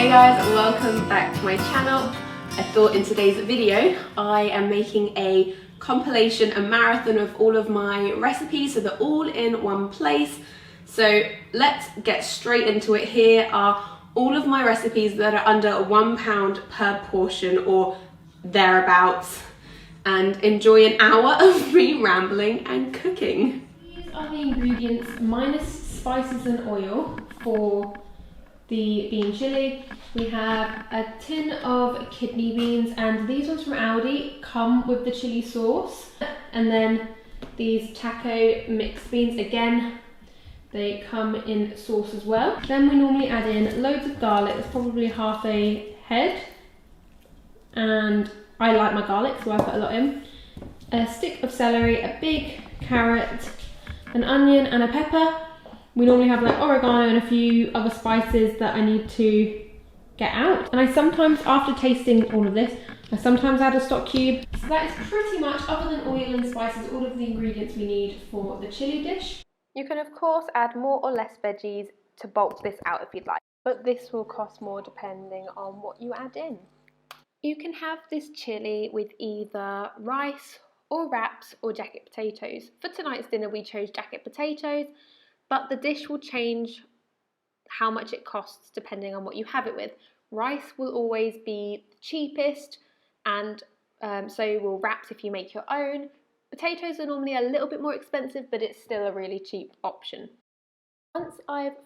Hey guys, welcome back to my channel. I thought in today's video I am making a compilation, a marathon of all of my recipes so they're all in one place. So let's get straight into it. Here are all of my recipes that are under £1 per portion or thereabouts, and enjoy an hour of me rambling and cooking. These are the ingredients minus spices and oil for the bean chili. We have a tin of kidney beans, and these ones from Aldi come with the chili sauce. And then these taco mixed beans, again, they come in sauce as well. Then we normally add in loads of garlic. It's probably half a head, and I like my garlic, so I put a lot in. A stick of celery, a big carrot, an onion and a pepper. We normally have like oregano and a few other spices that I need to get out. And I sometimes, after tasting all of this, I sometimes add a stock cube. So that is pretty much, other than oil and spices, all of the ingredients we need for the chili dish. You can of course add more or less veggies to bulk this out if you'd like, but this will cost more depending on what you add in. You can have this chili with either rice or wraps or jacket potatoes. For tonight's dinner we chose jacket potatoes, but the dish will change how much it costs depending on what you have it with. Rice will always be the cheapest, and so will wraps if you make your own. Potatoes are normally a little bit more expensive, but it's still a really cheap option. Once I've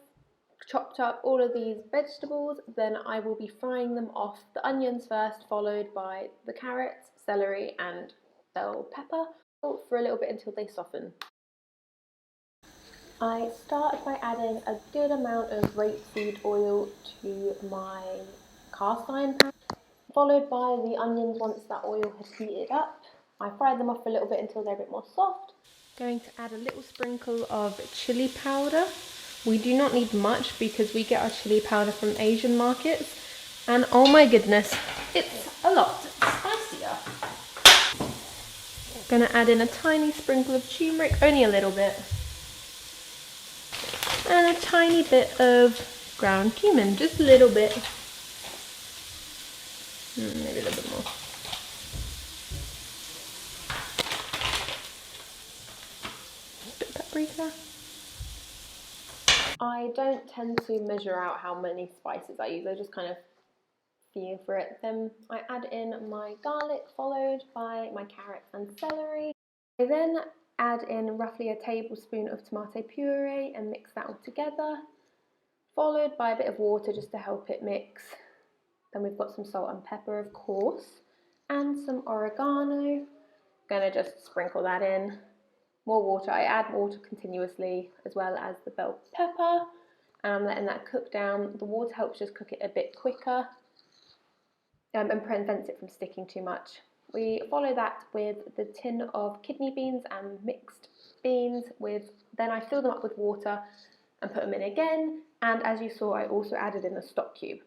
chopped up all of these vegetables, then I will be frying them off. The onions first, followed by the carrots, celery and bell pepper for a little bit until they soften. I start by adding a good amount of rapeseed oil to my cast iron pan, followed by the onions once that oil has heated up. I fry them off a little bit until they're a bit more soft. Going to add a little sprinkle of chili powder. We do not need much because we get our chili powder from Asian markets, and oh my goodness, it's a lot spicier. Gonna add in a tiny sprinkle of turmeric, only a little bit, and a tiny bit of ground cumin, just a little bit, maybe a little bit more. Bit of paprika. I don't tend to measure out how many spices I use, I just kind of feel for it. Then I add in my garlic, followed by my carrots and celery. I then add in roughly a tablespoon of tomato puree and mix that all together, followed by a bit of water just to help it mix. Then we've got some salt and pepper, of course, and some oregano. Gonna just sprinkle that in. More water. I add water continuously, as well as the bell pepper, and I'm letting that cook down. The water helps just cook it a bit quicker and prevents it from sticking too much. We follow that with the tin of kidney beans and mixed beans. Then I fill them up with water and put them in again, and as you saw I also added in a stock cube.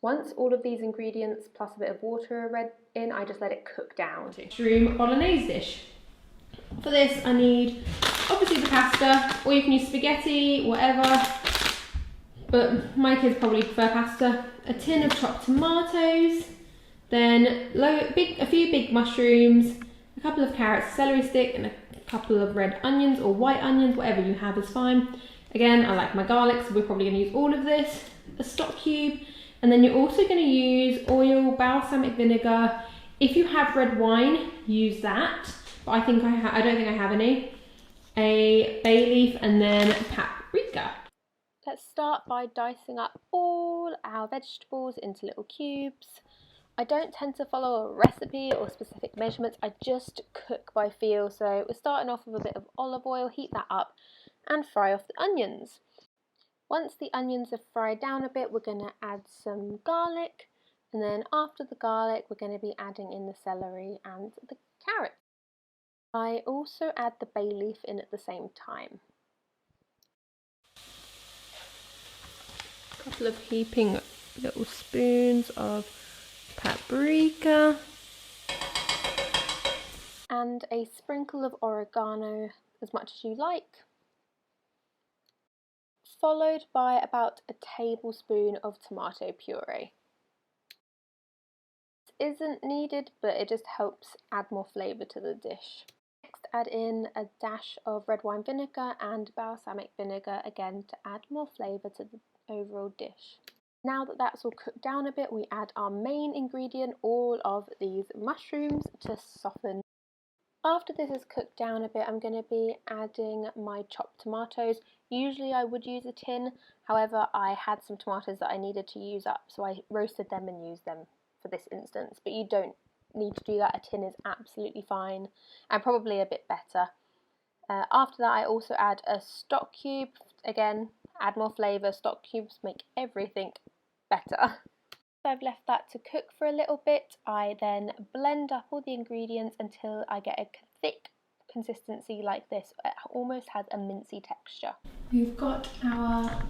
Once all of these ingredients plus a bit of water are in, I just let it cook down. Mushroom bolognese dish. For this I need obviously the pasta, or you can use spaghetti, whatever, but my kids probably prefer pasta. A tin of chopped tomatoes, then a few big mushrooms, a couple of carrots, celery stick, and a couple of red onions or white onions, whatever you have is fine. Again, I like my garlic, so we're probably going to use all of this. A stock cube, and then you're also going to use oil, balsamic vinegar. If you have red wine, use that, but I think I don't think I have any. A bay leaf, and then paprika. Let's start by dicing up all our vegetables into little cubes. I don't tend to follow a recipe or specific measurements, I just cook by feel. So we're starting off with a bit of olive oil, heat that up and fry off the onions. Once the onions have fried down a bit, we're going to add some garlic, and then after the garlic we're going to be adding in the celery and the carrot. I also add the bay leaf in at the same time. A couple of heaping little spoons of paprika and a sprinkle of oregano, as much as you like. followed by about a tablespoon of tomato puree. This isn't needed, but it just helps add more flavour to the dish. Next, add in a dash of red wine vinegar and balsamic vinegar, again to add more flavour to the overall dish. Now that that's all cooked down a bit, we add our main ingredient, all of these mushrooms, to soften. After this is cooked down a bit, I'm going to be adding my chopped tomatoes. Usually I would use a tin, however I had some tomatoes that I needed to use up, so I roasted them and used them for this instance. But you don't need to do that, a tin is absolutely fine and probably a bit better. After that I also add a stock cube, again add more flavour, stock cubes make everything better. I've left that to cook for a little bit. I then blend up all the ingredients until I get a thick consistency like this. It almost has a mincy texture. We've got our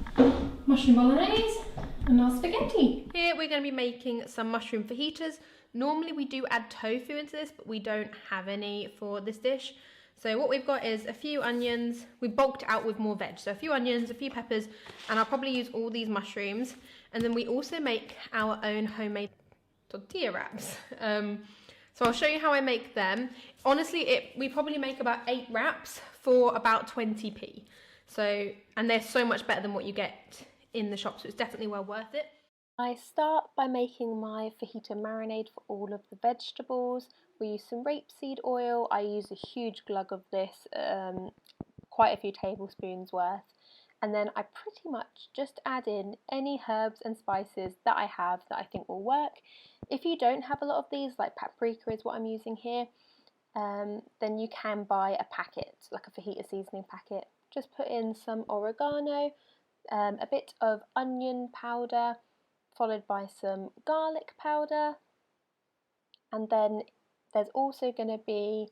mushroom bolognese and our spaghetti. Here we're going to be making some mushroom fajitas. Normally we do add tofu into this, but we don't have any for this dish. So what we've got is a few onions. We bulked out with more veg. So a few onions, a few peppers, and I'll probably use all these mushrooms. And then we also make our own homemade tortilla wraps. So I'll show you how I make them. Honestly, we probably make about 8 wraps for about 20p. So, and they're so much better than what you get in the shop, so it's definitely well worth it. I start by making my fajita marinade for all of the vegetables. We use some rapeseed oil. I use a huge glug of this, quite a few tablespoons worth. And then I pretty much just add in any herbs and spices that I have that I think will work. If you don't have a lot of these, like paprika is what I'm using here, then you can buy a packet, like a fajita seasoning packet. Just put in some oregano, a bit of onion powder, followed by some garlic powder, and then there's also going to be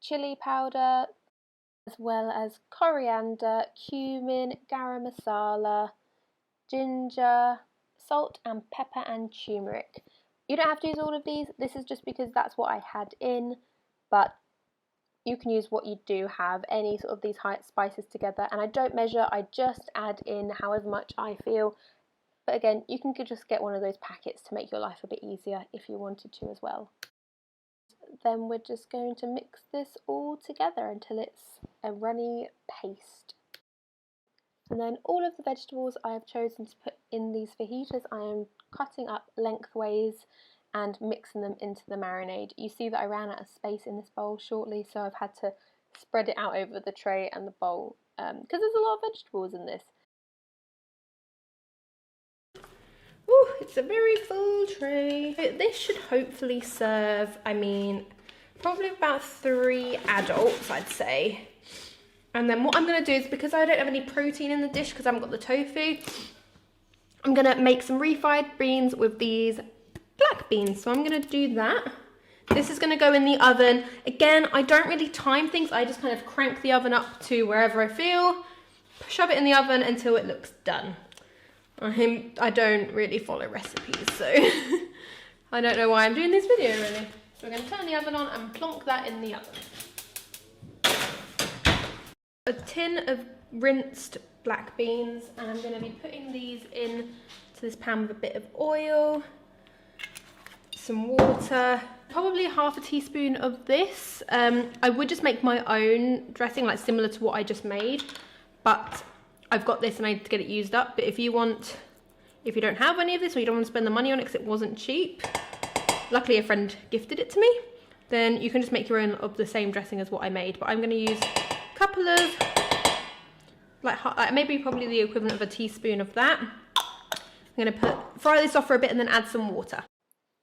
chili powder, as well as coriander, cumin, garam masala, ginger, salt and pepper and turmeric. You don't have to use all of these, this is just because that's what I had in, but you can use what you do have, any sort of these spices together, and I don't measure, I just add in however much I feel. But again, you can just get one of those packets to make your life a bit easier if you wanted to as well. Then we're just going to mix this all together until it's a runny paste. And then all of the vegetables I have chosen to put in these fajitas, I am cutting up lengthways and mixing them into the marinade. You see that I ran out of space in this bowl shortly, so I've had to spread it out over the tray and the bowl because there's a lot of vegetables in this. Ooh, it's a very full tray. This should hopefully serve, I mean, probably about 3 adults, I'd say. And then what I'm going to do is, because I don't have any protein in the dish because I haven't got the tofu, I'm going to make some refried beans with these black beans. So I'm going to do that. This is going to go in the oven. Again, I don't really time things. I just kind of crank the oven up to wherever I feel, shove it in the oven until it looks done. I don't really follow recipes, so I don't know why I'm doing this video really. So we're going to turn the oven on and plonk that in the oven. A tin of rinsed black beans, and I'm going to be putting these in to this pan with a bit of oil, some water, probably half a teaspoon of this. I would just make my own dressing, like similar to what I just made, but I've got this and I need to get it used up. But if you don't have any of this, or you don't want to spend the money on it because it wasn't cheap, luckily a friend gifted it to me, then you can just make your own of the same dressing as what I made. But I'm going to use a couple of, like maybe probably the equivalent of a teaspoon of that. I'm going to fry this off for a bit and then add some water.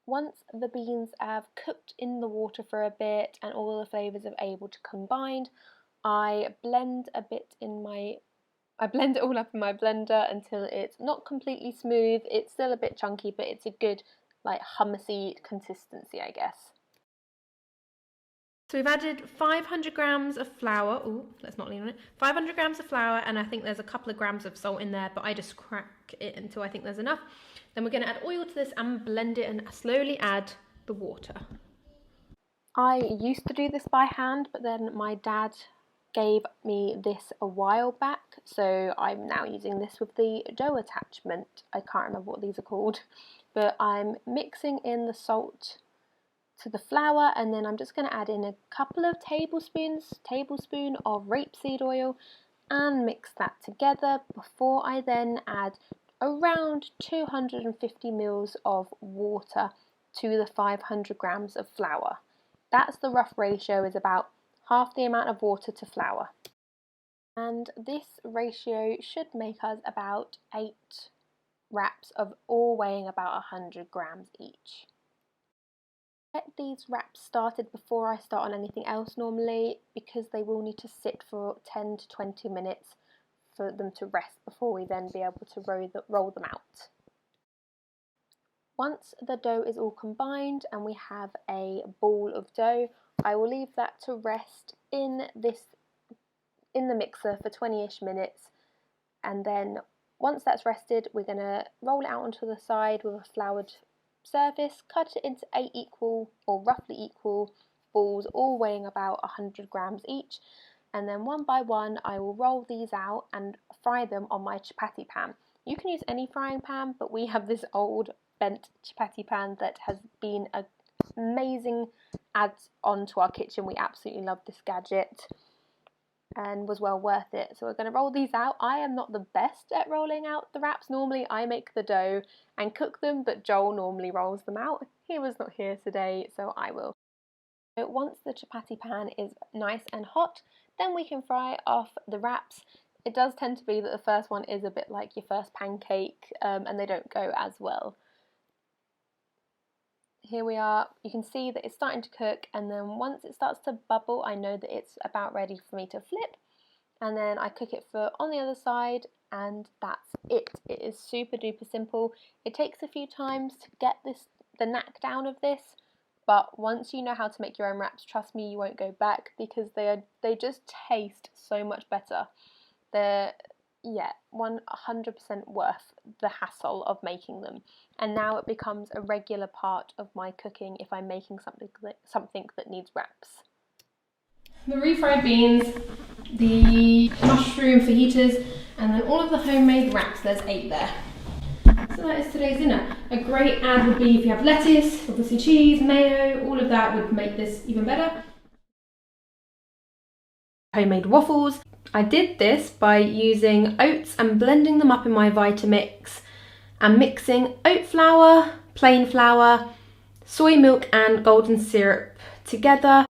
Once the beans have cooked in the water for a bit and all the flavours are able to combine, I blend it all up in my blender until it's not completely smooth. It's still a bit chunky, but it's a good, like, hummusy consistency, I guess. So we've added 500 grams of flour. Oh, let's not lean on it. 500 grams of flour, and I think there's a couple of grams of salt in there, but I just crack it until I think there's enough. Then we're going to add oil to this and blend it and slowly add the water. I used to do this by hand, but then my dad gave me this a while back, so I'm now using this with the dough attachment. I can't remember what these are called, but I'm mixing in the salt to the flour, and then I'm just going to add in a couple of tablespoon of rapeseed oil and mix that together before I then add around 250 ml of water to the 500 grams of flour. That's the rough ratio, is about half the amount of water to flour. And this ratio should make us about 8 wraps of all weighing about 100 grams each. Get these wraps started before I start on anything else normally, because they will need to sit for 10 to 20 minutes for them to rest before we then be able to roll them out. Once the dough is all combined and we have a ball of dough, I will leave that to rest in the mixer for 20-ish minutes, and then once that's rested, we're going to roll it out onto the side with a floured surface, cut it into 8 equal or roughly equal balls, all weighing about 100 grams each, and then one by one I will roll these out and fry them on my chapati pan. You can use any frying pan, but we have this old bent chapati pan that has been an amazing add-on to our kitchen. We absolutely love this gadget and was well worth it. So we're going to roll these out. I am not the best at rolling out the wraps. Normally I make the dough and cook them, but Joel normally rolls them out. He was not here today, so I will. So once the chapati pan is nice and hot, then we can fry off the wraps. It does tend to be that the first one is a bit like your first pancake, and they don't go as well. Here we are, you can see that it's starting to cook, and then once it starts to bubble, I know that it's about ready for me to flip, and then I cook it for on the other side, and that's it. It is super duper simple. It takes a few times to get the knack down of this, but once you know how to make your own wraps, trust me, you won't go back, because they just taste so much better. They're 100% worth the hassle of making them, and now it becomes a regular part of my cooking if I'm making something that needs wraps. The refried beans, the mushroom fajitas, and then all of the homemade wraps. There's 8 there. So that is today's dinner. A great add would be if you have lettuce, obviously cheese, mayo, all of that would make this even better. Homemade waffles. I did this by using oats and blending them up in my Vitamix and mixing oat flour, plain flour, soy milk and golden syrup together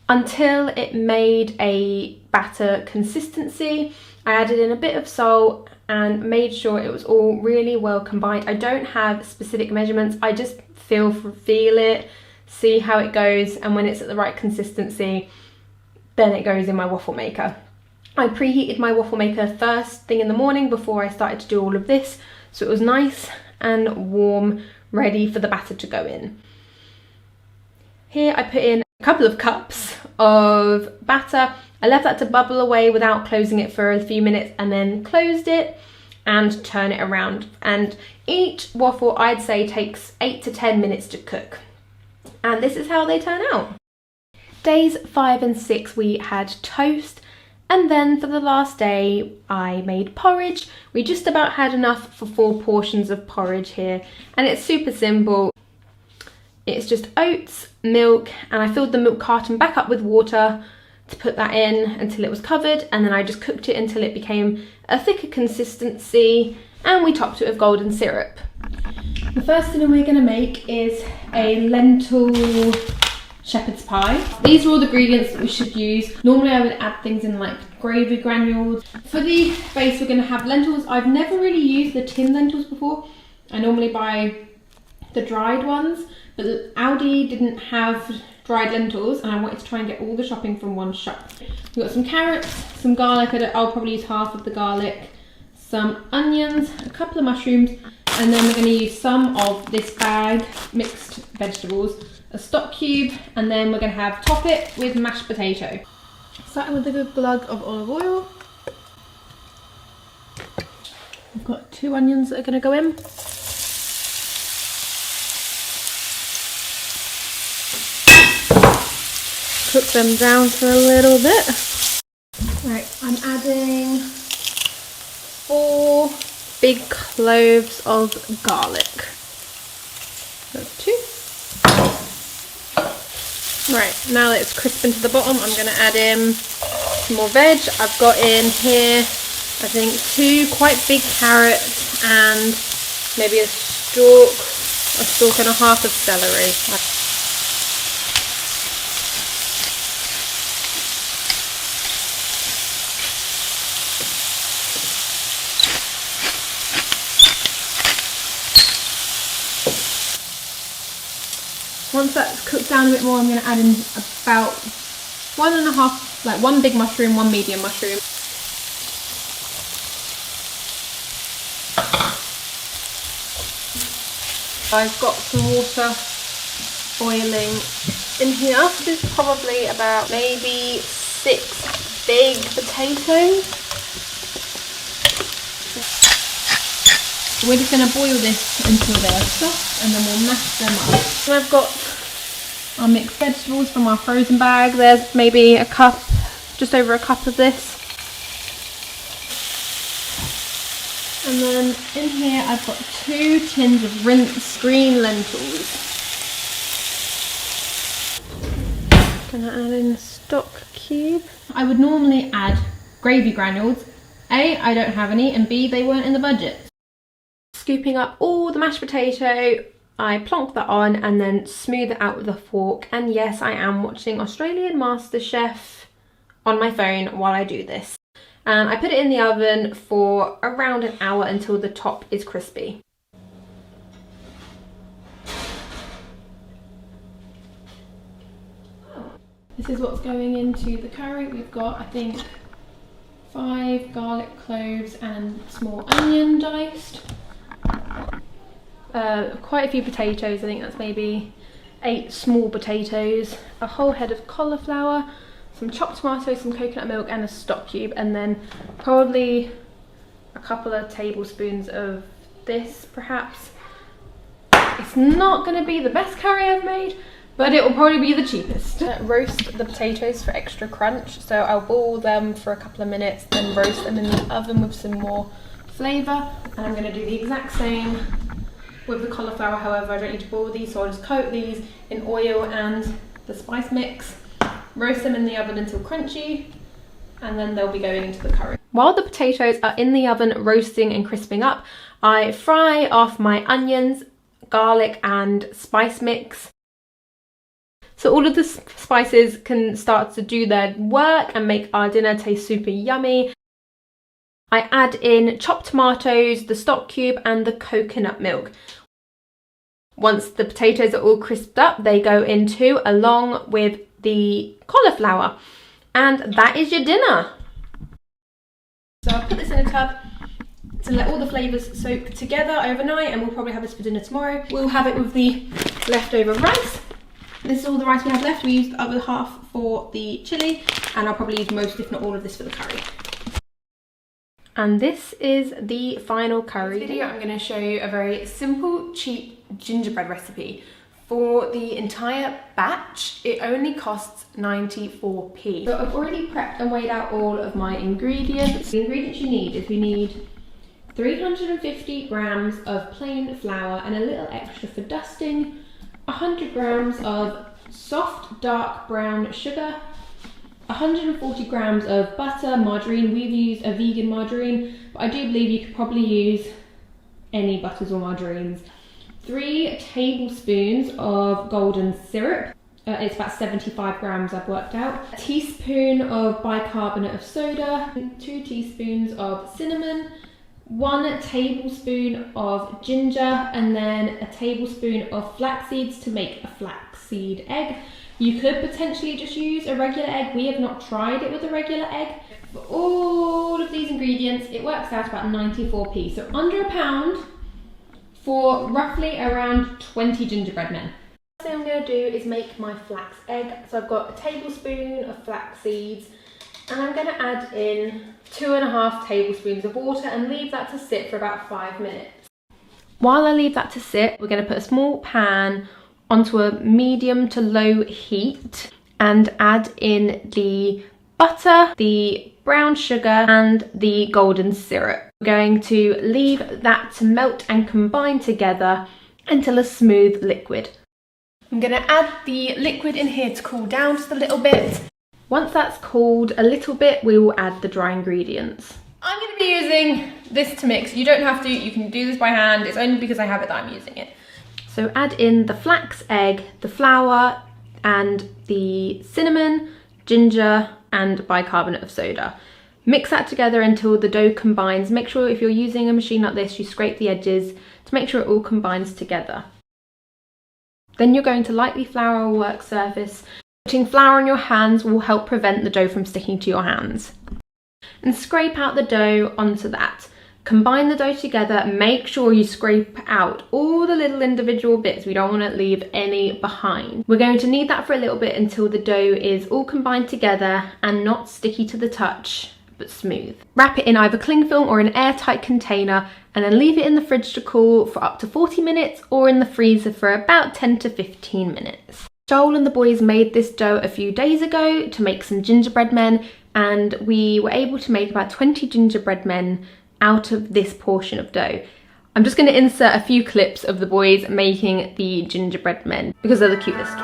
until it made a batter consistency. I added in a bit of salt and made sure it was all really well combined. I don't have specific measurements, I just feel it, see how it goes, and when it's at the right consistency, then it goes in my waffle maker. I preheated my waffle maker first thing in the morning before I started to do all of this, so it was nice and warm, ready for the batter to go in. Here I put in a couple of cups of batter. I left that to bubble away without closing it for a few minutes, and then closed it and turn it around. And each waffle, I'd say, takes 8 to 10 minutes to cook. And this is how they turn out. Days 5 and 6 we had toast, and then for the last day I made porridge. We just about had enough for 4 portions of porridge here, and it's super simple. It's just oats, milk, and I filled the milk carton back up with water to put that in until it was covered, and then I just cooked it until it became a thicker consistency, and we topped it with golden syrup. The first dinner we're going to make is a lentil shepherd's pie. These are all the ingredients that we should use. Normally I would add things in like gravy granules. For the base we're going to have lentils. I've never really used the tin lentils before. I normally buy the dried ones, but Aldi didn't have dried lentils and I wanted to try and get all the shopping from one shop. We've got some carrots, some garlic, I'll probably use half of the garlic, some onions, a couple of mushrooms, and then we're going to use some of this bag mixed vegetables, a stock cube, and then we're going to top it with mashed potato. Starting with a good glug of olive oil. We've got 2 onions that are going to go in. Cook them down for a little bit. Right, I'm adding 4 big cloves of garlic. That's 2. Right, now that it's crisping to the bottom, I'm going to add in some more veg. I've got in here, I think, 2 quite big carrots and maybe a stalk and a half of celery. Once that's cooked down a bit more, I'm going to add in about 1.5, like 1 big mushroom, 1 medium mushroom. I've got some water boiling in here. This is probably about maybe 6 big potatoes. We're just going to boil this until they're soft and then we'll mash them up. So I've got our mixed vegetables from our frozen bag. There's maybe a cup, just over a cup of this. And then in here I've got 2 tins of rinsed green lentils. Gonna add in a stock cube. I would normally add gravy granules. A, I don't have any, and B, they weren't in the budget. Scooping up all the mashed potato, I plonk that on and then smooth it out with a fork. And yes, I am watching Australian MasterChef on my phone while I do this. And I put it in the oven for around an hour until the top is crispy. This is what's going into the curry. We've got, I think, 5 garlic cloves and small onion diced. Quite a few potatoes, I think that's maybe 8 small potatoes, a whole head of cauliflower, some chopped tomatoes, some coconut milk and a stock cube, and then probably a couple of tablespoons of this perhaps. It's not going to be the best curry I've made, but it will probably be the cheapest. Roast the potatoes for extra crunch, so I'll boil them for a couple of minutes, then roast them in the oven with some more flavour. And I'm going to do the exact same with the cauliflower. However, I don't need to boil these, so I'll just coat these in oil and the spice mix, roast them in the oven until crunchy, and then they'll be going into the curry. While the potatoes are in the oven roasting and crisping up, I fry off my onions, garlic and spice mix. So all of the spices can start to do their work and make our dinner taste super yummy. I add in chopped tomatoes, the stock cube and the coconut milk. Once the potatoes are all crisped up, they go into along with the cauliflower. And that is your dinner. So I'll put this in a tub to let all the flavours soak together overnight, and we'll probably have this for dinner tomorrow. We'll have it with the leftover rice. This is all the rice we have left. We used the other half for the chilli, and I'll probably use most, if not all of this, for the curry. And this is the final curry. In this video, I'm going to show you a very simple, cheap gingerbread recipe. For the entire batch, it only costs 94p. So I've already prepped and weighed out all of my ingredients. The ingredients you need is we need 350 grams of plain flour and a little extra for dusting, 100 grams of soft dark brown sugar, 140 grams of butter, margarine. We've used a vegan margarine, but I do believe you could probably use any butters or margarines. 3 tablespoons of golden syrup. It's about 75 grams I've worked out. A teaspoon of bicarbonate of soda, 2 teaspoons of cinnamon, 1 tablespoon of ginger, and then a tablespoon of flax seeds to make a flaxseed egg. You could potentially just use a regular egg. We have not tried it with a regular egg. For all of these ingredients, it works out about 94p, so under £1 for roughly around 20 gingerbread men. The first thing I'm going to do is make my flax egg. So I've got a tablespoon of flax seeds, and I'm going to add in 2.5 tablespoons of water and leave that to sit for about 5 minutes. While I leave that to sit, we're going to put a small pan onto a medium to low heat and add in the butter, the brown sugar and the golden syrup. We're going to leave that to melt and combine together until a smooth liquid. I'm going to add the liquid in here to cool down just a little bit. Once that's cooled a little bit, we will add the dry ingredients. I'm going to be using this to mix. You don't have to, you can do this by hand. It's only because I have it that I'm using it. So add in the flax egg, the flour and the cinnamon, ginger and bicarbonate of soda. Mix that together until the dough combines. Make sure if you're using a machine like this, you scrape the edges to make sure it all combines together. Then you're going to lightly flour a work surface. Putting flour on your hands will help prevent the dough from sticking to your hands. And scrape out the dough onto that. Combine the dough together, make sure you scrape out all the little individual bits. We don't want to leave any behind. We're going to knead that for a little bit until the dough is all combined together and not sticky to the touch, but smooth. Wrap it in either cling film or an airtight container and then leave it in the fridge to cool for up to 40 minutes or in the freezer for about 10 to 15 minutes. Joel and the boys made this dough a few days ago to make some gingerbread men, and we were able to make about 20 gingerbread men out of this portion of dough. I'm just going to insert a few clips of the boys making the gingerbread men because they're the cutest.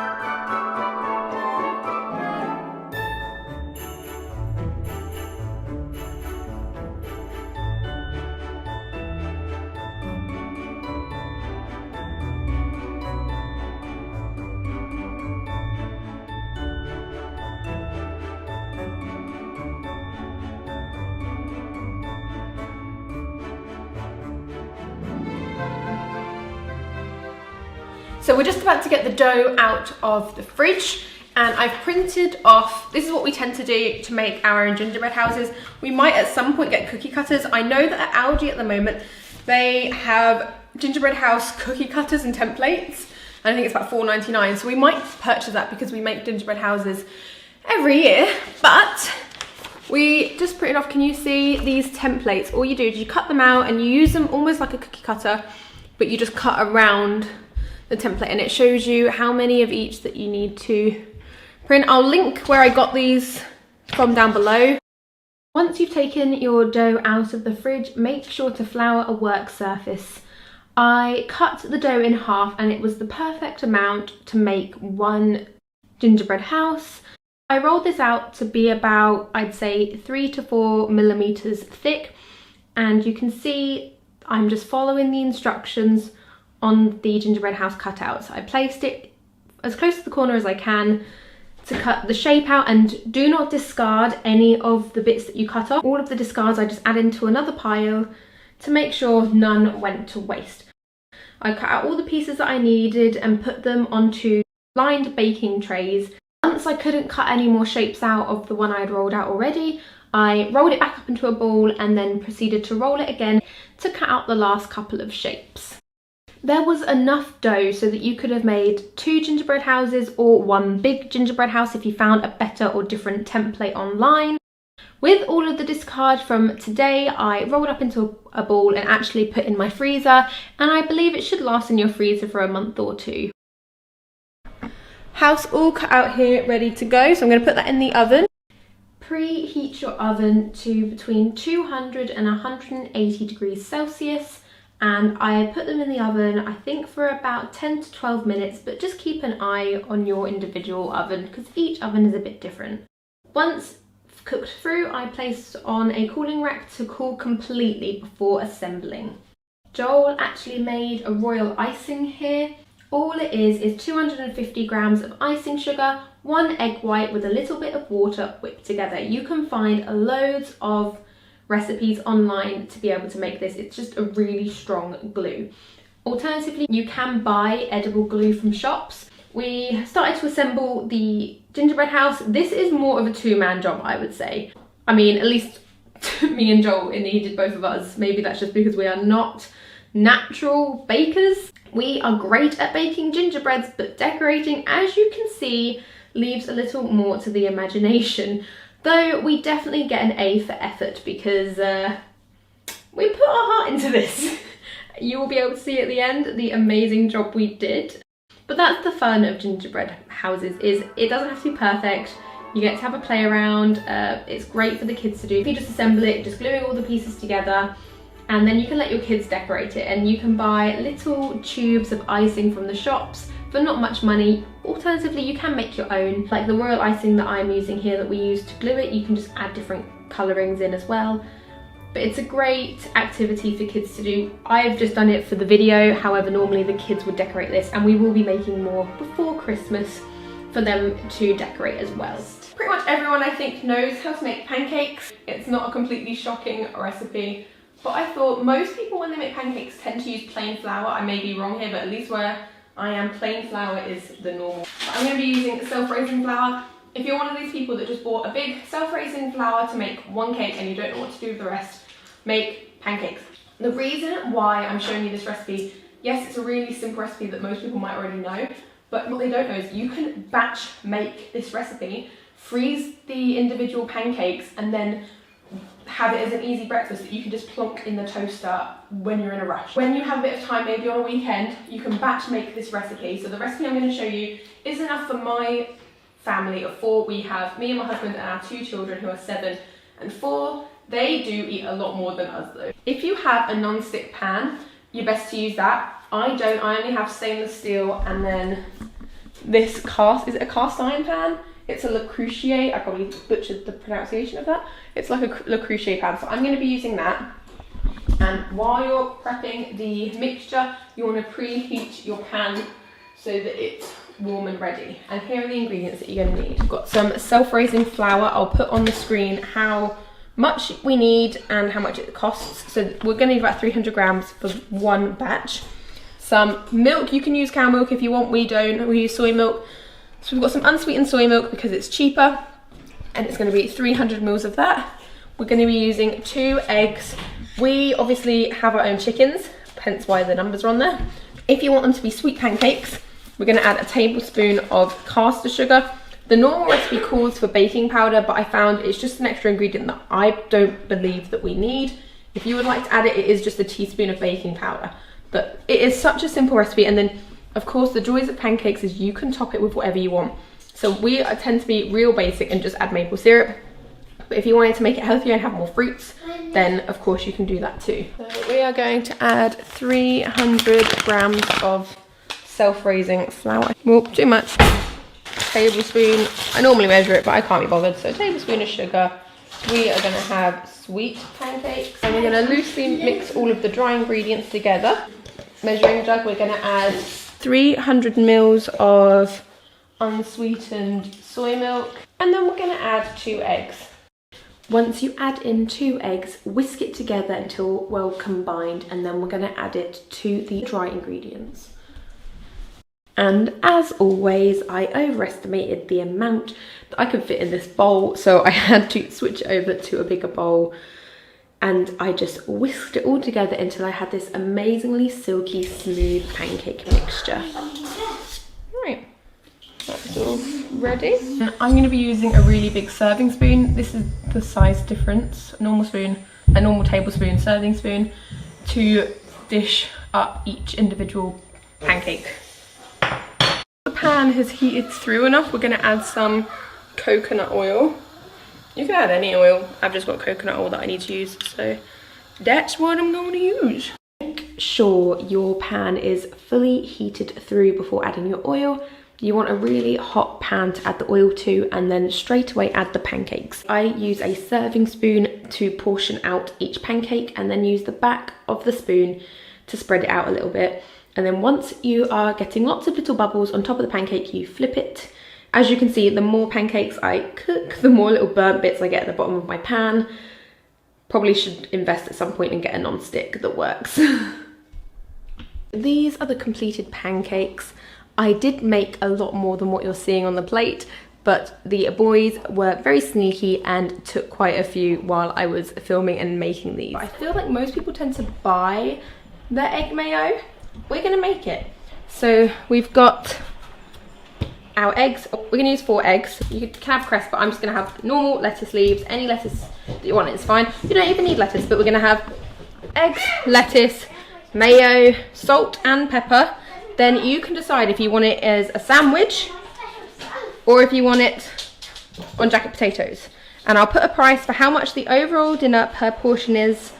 So we're just about to get the dough out of the fridge, and I've printed off, this is what we tend to do to make our own gingerbread houses. We might at some point get cookie cutters. I know that at Aldi at the moment, they have gingerbread house cookie cutters and templates. And I think it's about $4.99. So we might purchase that because we make gingerbread houses every year, but we just printed off, can you see these templates? All you do is you cut them out and you use them almost like a cookie cutter, but you just cut around the template and it shows you how many of each that you need to print. I'll link where I got these from down below. Once you've taken your dough out of the fridge, make sure to flour a work surface. I cut the dough in half and it was the perfect amount to make one gingerbread house. I rolled this out to be about, I'd say 3 to 4 millimeters thick, and you can see I'm just following the instructions on the gingerbread house cutouts. I placed it as close to the corner as I can to cut the shape out, and do not discard any of the bits that you cut off. All of the discards I just add into another pile to make sure none went to waste. I cut out all the pieces that I needed and put them onto lined baking trays. Once I couldn't cut any more shapes out of the one I had rolled out already, I rolled it back up into a ball and then proceeded to roll it again to cut out the last couple of shapes. There was enough dough so that you could have made 2 gingerbread houses or 1 big gingerbread house if you found a better or different template online. With all of the discard from today, I rolled up into a ball and actually put in my freezer, and I believe it should last in your freezer for a month or 2. House all cut out here, ready to go, so I'm going to put that in the oven. Preheat your oven to between 200 and 180 degrees Celsius. And I put them in the oven, I think for about 10 to 12 minutes, but just keep an eye on your individual oven because each oven is a bit different. Once cooked through, I placed on a cooling rack to cool completely before assembling. Joel actually made a royal icing here. All it is 250 grams of icing sugar, 1 egg white with a little bit of water whipped together. You can find loads of recipes online to be able to make this. It's just a really strong glue. Alternatively, you can buy edible glue from shops. We started to assemble the gingerbread house. This is more of a 2-man job, I would say. I mean, at least me and Joel needed both of us. Maybe that's just because we are not natural bakers. We are great at baking gingerbreads, but decorating, as you can see, leaves a little more to the imagination. Though we definitely get an A for effort because we put our heart into this. You will be able to see at the end the amazing job we did. But that's the fun of gingerbread houses, is it doesn't have to be perfect. You get to have a play around. It's great for the kids to do. If you just assemble it, just gluing all the pieces together, and then you can let your kids decorate it, and you can buy little tubes of icing from the shops for not much money. Alternatively, you can make your own. Like the royal icing that I'm using here that we use to glue it, you can just add different colourings in as well. But it's a great activity for kids to do. I've just done it for the video, however normally the kids would decorate this, and we will be making more before Christmas for them to decorate as well. Pretty much everyone I think knows how to make pancakes. It's not a completely shocking recipe, but I thought most people when they make pancakes tend to use plain flour. I may be wrong here, but at least where I am, plain flour is the normal. I'm going to be using self-raising flour. If you're one of these people that just bought a big self-raising flour to make one cake and you don't know what to do with the rest, make pancakes. The reason why I'm showing you this recipe, yes, it's a really simple recipe that most people might already know, but what they don't know is you can batch make this recipe, freeze the individual pancakes, and then have it as an easy breakfast that you can just plonk in the toaster when you're in a rush. When you have a bit of time, maybe on a weekend, you can batch make this recipe. So the recipe I'm going to show you is enough for my family of 4. We have me and my husband and our 2 children who are 7 and 4. They do eat a lot more than us though. If you have a non-stick pan, you're best to use that. I don't, I only have stainless steel, and then this is it a cast iron pan? It's a Le Creuset. I probably butchered the pronunciation of that. It's like a Le Creuset pan, so I'm going to be using that. And while you're prepping the mixture, you want to preheat your pan so that it's warm and ready. And here are the ingredients that you're going to need. I've got some self-raising flour. I'll put on the screen how much we need and how much it costs. So we're going to need about 300 grams for one batch. Some milk. You can use cow milk if you want. We don't. We use soy milk. So we've got some unsweetened soy milk because it's cheaper, and it's going to be 300 mils of that. We're going to be using 2 eggs. We obviously have our own chickens, hence why the numbers are on there. If you want them to be sweet pancakes, we're going to add a tablespoon of caster sugar. The normal recipe calls for baking powder, but I found it's just an extra ingredient that I don't believe that we need. If you would like to add it, it is just a teaspoon of baking powder. But it is such a simple recipe, and then of course, the joys of pancakes is you can top it with whatever you want. So we tend to be real basic and just add maple syrup. But if you wanted to make it healthier and have more fruits, then of course you can do that too. So we are going to add 300 grams of self-raising flour. Well, too much. Tablespoon. I normally measure it, but I can't be bothered. So a tablespoon of sugar. We are going to have sweet pancakes. And we're going to loosely mix all of the dry ingredients together. Measuring jug, we're going to add 300 mils of unsweetened soy milk, and then we're going to add 2 eggs. Once you add in 2 eggs, whisk it together until well combined, and then we're going to add it to the dry ingredients. And as always, I overestimated the amount that I could fit in this bowl, so I had to switch over to a bigger bowl. And I just whisked it all together until I had this amazingly silky smooth pancake mixture. Right, that's all ready. And I'm going to be using a really big serving spoon. This is the size difference, a normal tablespoon serving spoon, to dish up each individual pancake. The pan has heated through enough. We're going to add some coconut oil. You can add any oil. I've just got coconut oil that I need to use, so that's what I'm going to use. Make sure your pan is fully heated through before adding your oil. You want a really hot pan to add the oil to, and then straight away add the pancakes. I use a serving spoon to portion out each pancake, and then use the back of the spoon to spread it out a little bit. And then once you are getting lots of little bubbles on top of the pancake, you flip it. As you can see, the more pancakes I cook, the more little burnt bits I get at the bottom of my pan. Probably should invest at some point and get a non-stick that works. These are the completed pancakes. I did make a lot more than what you're seeing on the plate, but the boys were very sneaky and took quite a few while I was filming and making these. I feel like most people tend to buy their egg mayo. We're gonna make it. So we've got our eggs. We're gonna use 4 eggs. You can have cress, but I'm just gonna have normal lettuce leaves. Any lettuce that you want, it's fine. You don't even need lettuce, but we're gonna have eggs, lettuce, mayo, salt and pepper. Then you can decide if you want it as a sandwich or if you want it on jacket potatoes. And I'll put a price for how much the overall dinner per portion is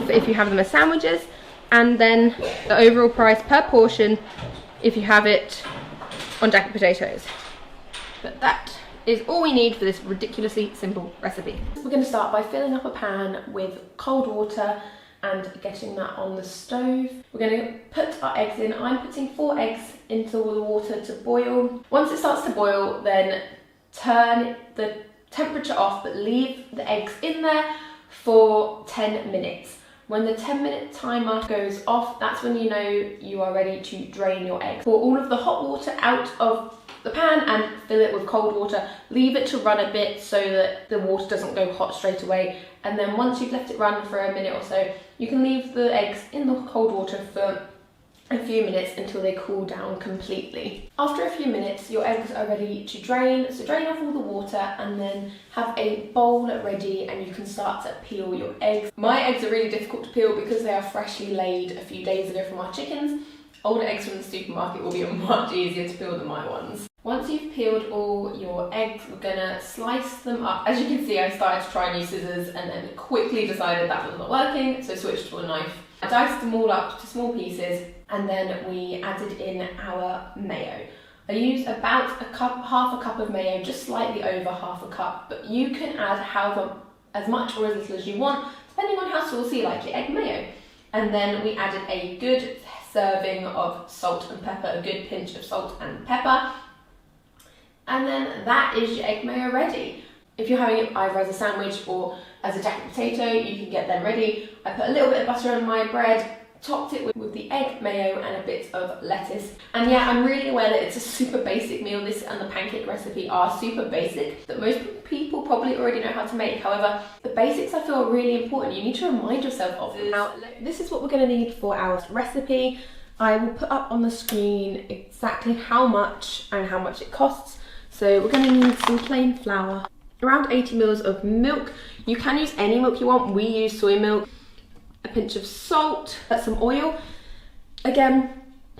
if you have them as sandwiches, and then the overall price per portion if you have it on jacket potatoes. But that is all we need for this ridiculously simple recipe. We're going to start by filling up a pan with cold water and getting that on the stove. We're going to put our eggs in. I'm putting 4 eggs into the water to boil. Once it starts to boil, then turn the temperature off, but leave the eggs in there for 10 minutes. When the 10-minute timer goes off, that's when you know you are ready to drain your egg. Pour all of the hot water out of the pan and fill it with cold water. Leave it to run a bit so that the water doesn't go hot straight away. And then once you've left it run for a minute or so, you can leave the eggs in the cold water for a few minutes until they cool down completely. After a few minutes, your eggs are ready to drain. So drain off all the water and then have a bowl ready and you can start to peel your eggs. My eggs are really difficult to peel because they are freshly laid a few days ago from our chickens. Older eggs from the supermarket will be much easier to peel than my ones. Once you've peeled all your eggs, we're gonna slice them up. As you can see, I started to try and use scissors and then quickly decided that was not working, so switched to a knife. I diced them all up to small pieces and then we added in our mayo. I used about half a cup of mayo, just slightly over half a cup, but you can add however as much or as little as you want, depending on how saucy you like your egg mayo. And then we added a good serving of salt and pepper, a good pinch of salt and pepper. And then that is your egg mayo ready. If you're having it either as a sandwich or as a jacket potato, you can get them ready. I put a little bit of butter on my bread, topped it with the egg mayo and a bit of lettuce. And yeah, I'm really aware that it's a super basic meal. This and the pancake recipe are super basic, that most people probably already know how to make. However, the basics I feel are really important. You need to remind yourself of them. Now, this is what we're going to need for our recipe. I will put up on the screen exactly how much and how much it costs. So we're going to need some plain flour, around 80 mils of milk. You can use any milk you want. We use soy milk. A pinch of salt, some oil. Again,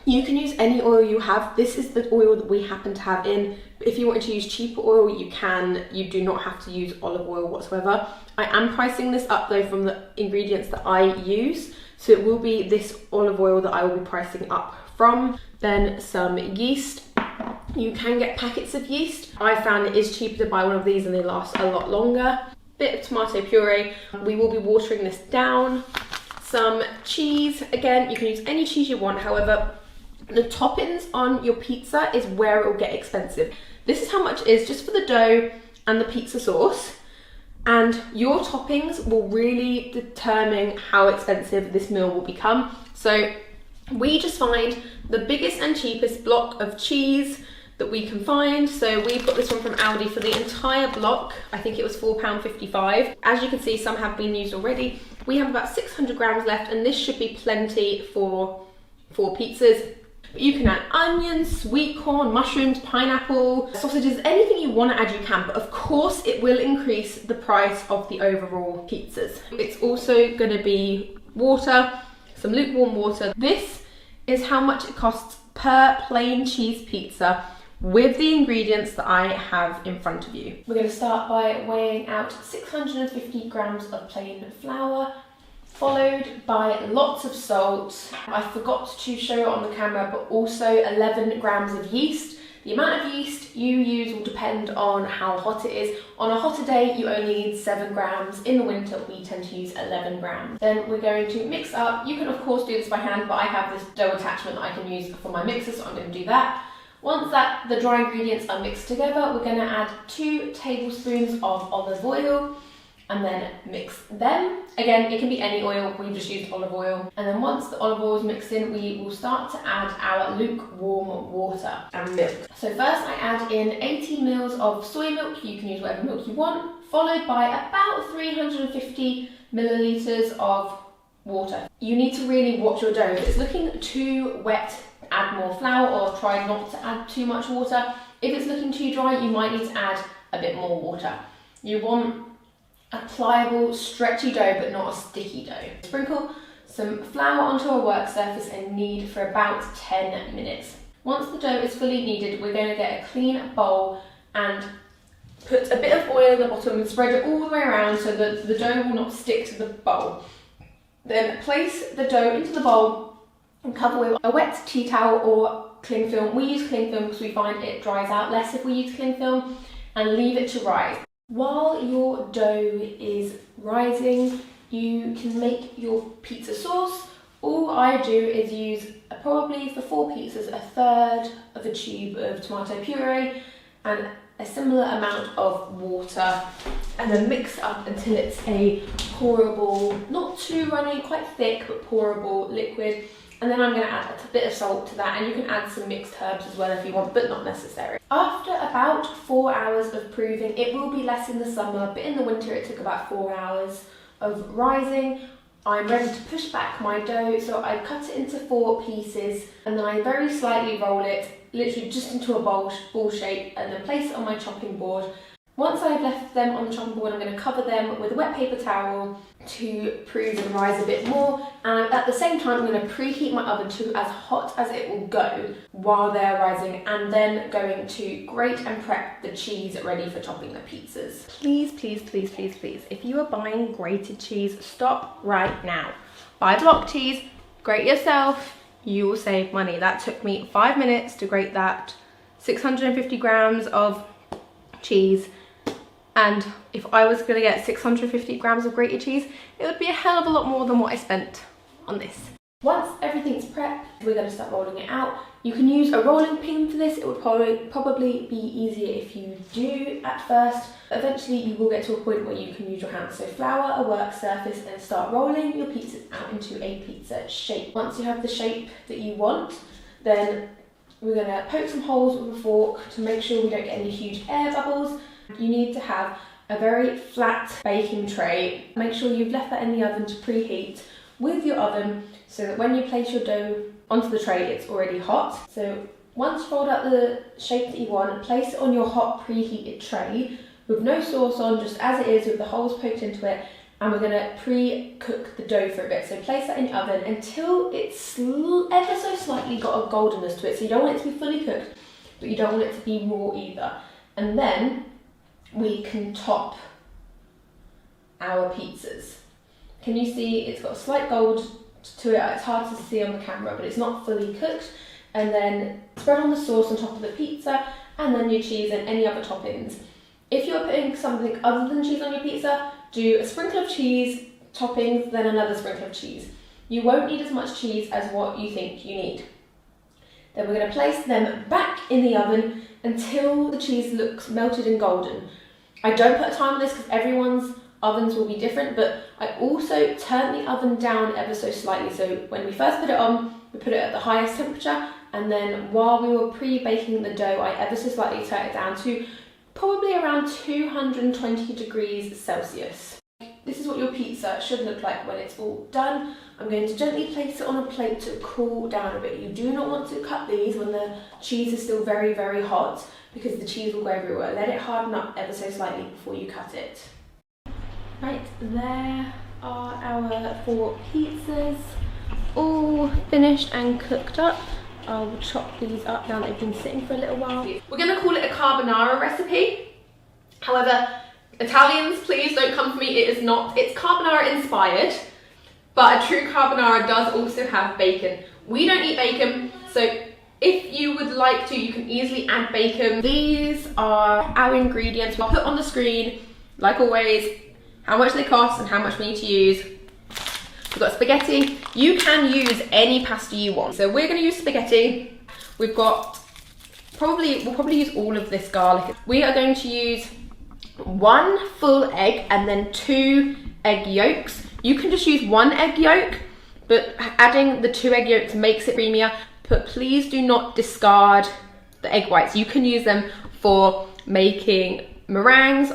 you can use any oil you have. This is the oil that we happen to have in. If you wanted to use cheaper oil, you can. You do not have to use olive oil whatsoever. I am pricing this up though from the ingredients that I use. So it will be this olive oil that I will be pricing up from. Then some yeast. You can get packets of yeast. I found it is cheaper to buy one of these and they last a lot longer. Bit of tomato puree. We will be watering this down. Some cheese. Again, you can use any cheese you want. However, the toppings on your pizza is where it will get expensive. This is how much it is just for the dough and the pizza sauce. And your toppings will really determine how expensive this meal will become. So we just find the biggest and cheapest block of cheese that we can find. So we've got this one from Aldi for the entire block. I think it was £4.55. As you can see, some have been used already. We have about 600 grams left and this should be plenty for 4 pizzas. But you can add onions, sweet corn, mushrooms, pineapple, sausages, anything you want to add you can, but of course it will increase the price of the overall pizzas. It's also going to be water, some lukewarm water. This is how much it costs per plain cheese pizza with the ingredients that I have in front of you. We're going to start by weighing out 650 grams of plain flour, followed by lots of salt. I forgot to show it on the camera, but also 11 grams of yeast. The amount of yeast you use will depend on how hot it is. On a hotter day, you only need 7 grams. In the winter, we tend to use 11 grams. Then we're going to mix up. You can of course do this by hand, but I have this dough attachment that I can use for my mixer, so I'm going to do that. Once the dry ingredients are mixed together, we're going to add 2 tablespoons of olive oil and then mix them. Again, it can be any oil, we've just used olive oil. And then once the olive oil is mixed in, we will start to add our lukewarm water and milk. So first I add in 80 mils of soy milk, you can use whatever milk you want, followed by about 350 millilitres of water. You need to really watch your dough. If it's looking too wet, add more flour or try not to add too much water. If it's looking too dry, you might need to add a bit more water. You want a pliable, stretchy dough, but not a sticky dough. Sprinkle some flour onto a work surface and knead for about 10 minutes. Once the dough is fully kneaded, we're going to get a clean bowl and Put a bit of oil at the bottom and spread it all the way around so that the dough will not stick to the bowl. Then place the dough into the bowl and cover with a wet tea towel or cling film. We use cling film because we find it dries out less if we use cling film, and leave it to rise. While your dough is rising, you can make your pizza sauce. All I do is use probably for 4 pizzas, a third of a tube of tomato puree and a similar amount of water, and then mix it up until it's a pourable, not too runny, quite thick, but pourable liquid. And then I'm going to add a bit of salt to that, and you can add some mixed herbs as well if you want, but not necessary. After about 4 hours of proving, it will be less in the summer, but in the winter it took about 4 hours of rising. I'm ready to push back my dough, so I cut it into 4 pieces, and then I very slightly roll it, literally just into a ball shape, and then place it on my chopping board. Once I've left them on the chopping board, I'm going to cover them with a wet paper towel to prove and rise a bit more, and at the same time I'm going to preheat my oven to as hot as it will go while they're rising, and then going to grate and prep the cheese ready for topping the pizzas. Please, please, please, please, please, if you are buying grated cheese, stop right now. Buy block cheese, grate yourself, you will save money. That took me 5 minutes to grate that 650 grams of cheese. And if I was going to get 650 grams of grated cheese, it would be a hell of a lot more than what I spent on this. Once everything's prepped, we're going to start rolling it out. You can use a rolling pin for this. It would probably be easier if you do at first. Eventually you will get to a point where you can use your hands. So flour a work surface and start rolling your pizzas out into a pizza shape. Once you have the shape that you want, then we're going to poke some holes with a fork to make sure we don't get any huge air bubbles. You need to have a very flat baking tray. Make sure you've left that in the oven to preheat with your oven so that when you place your dough onto the tray, it's already hot. So once you've rolled out the shape that you want, place it on your hot preheated tray with no sauce on, just as it is with the holes poked into it, and we're going to pre-cook the dough for a bit. So place that in your oven until it's ever so slightly got a goldenness to it. So you don't want it to be fully cooked, but you don't want it to be raw either. And then we can top our pizzas. Can you see it's got a slight gold to it? It's hard to see on the camera, but it's not fully cooked. And then spread on the sauce on top of the pizza, and then your cheese and any other toppings. If you're putting something other than cheese on your pizza, do a sprinkle of cheese, toppings, then another sprinkle of cheese. You won't need as much cheese as what you think you need. Then we're going to place them back in the oven until the cheese looks melted and golden. I don't put a time on this because everyone's ovens will be different, but I also turn the oven down ever so slightly. So when we first put it on, we put it at the highest temperature, and then while we were pre-baking the dough, I ever so slightly turned it down to probably around 220 degrees Celsius. This is what your pizza should look like when it's all done. I'm going to gently place it on a plate to cool down a bit. You do not want to cut these when the cheese is still very, very hot, because the cheese will go everywhere. Let it harden up ever so slightly before you cut it. Right, there are our 4 pizzas, all finished and cooked up. I'll chop these up now that they've been sitting for a little while. We're going to call it a carbonara recipe. However, Italians, please don't come for me, it is not. It's carbonara inspired, but a true carbonara does also have bacon. We don't eat bacon, so if you would like to, you can easily add bacon. These are our ingredients. We'll put on the screen, like always, how much they cost and how much we need to use. We've got spaghetti. You can use any pasta you want. So we're going to use spaghetti. We've got we'll probably use all of this garlic. We are going to use 1 full egg and then 2 egg yolks. You can just use 1 egg yolk, but adding the 2 egg yolks makes it creamier. But please do not discard the egg whites. You can use them for making meringues,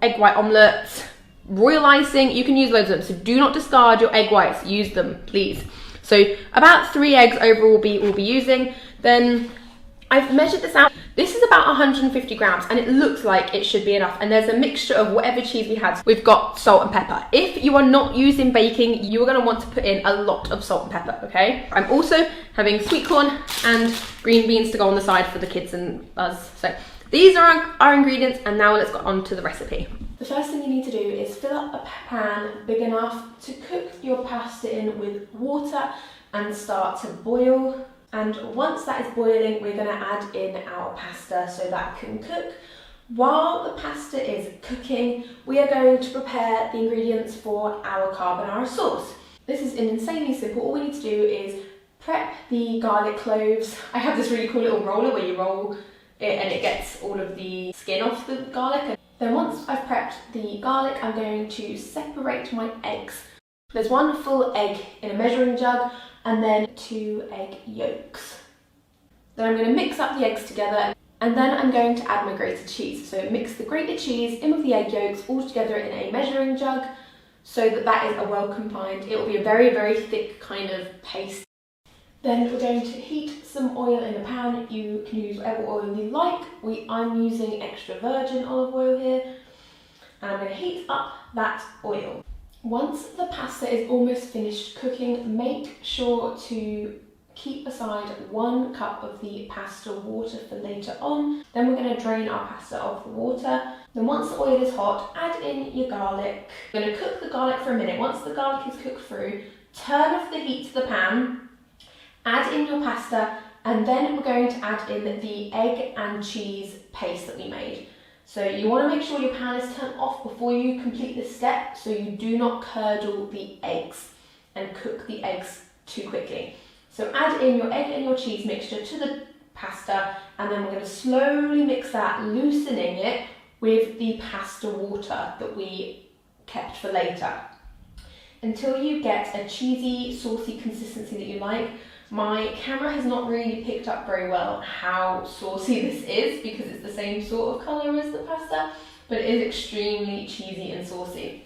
egg white omelettes, royal icing. You can use loads of them, so do not discard your egg whites. Use them, please. So about 3 eggs overall we'll be using. Then I've measured this out. This is about 150 grams, and it looks like it should be enough. And there's a mixture of whatever cheese we had. We've got salt and pepper. If you are not using baking, you're going to want to put in a lot of salt and pepper, okay? I'm also having sweet corn and green beans to go on the side for the kids and us. So These are our ingredients, and now let's get on to the recipe. The first thing you need to do is fill up a pan big enough to cook your pasta in with water and start to boil. And once that is boiling, we're going to add in our pasta so that can cook. While the pasta is cooking, we are going to prepare the ingredients for our carbonara sauce. This is insanely simple. All we need to do is prep the garlic cloves. I have this really cool little roller where you roll it and it gets all of the skin off the garlic. Then once I've prepped the garlic, I'm going to separate my eggs. There's 1 full egg in a measuring jug and then 2 egg yolks. Then I'm going to mix up the eggs together, and then I'm going to add my grated cheese. So mix the grated cheese in with the egg yolks all together in a measuring jug so that is a well combined. It will be a very, very thick kind of paste. Then we're going to heat some oil in the pan. You can use whatever oil you like. I'm using extra virgin olive oil here. And I'm going to heat up that oil. Once the pasta is almost finished cooking, make sure to keep aside 1 cup of the pasta water for later on. Then we're going to drain our pasta of the water. Then once the oil is hot, add in your garlic. You're going to cook the garlic for a minute. Once the garlic is cooked through, turn off the heat to the pan, add in your pasta, and then we're going to add in the egg and cheese paste that we made. So you want to make sure your pan is turned off before you complete this step so you do not curdle the eggs and cook the eggs too quickly. So add in your egg and your cheese mixture to the pasta, and then we're going to slowly mix that, loosening it with the pasta water that we kept for later, until you get a cheesy, saucy consistency that you like. My camera has not really picked up very well how saucy this is because it's the same sort of colour as the pasta, but it is extremely cheesy and saucy.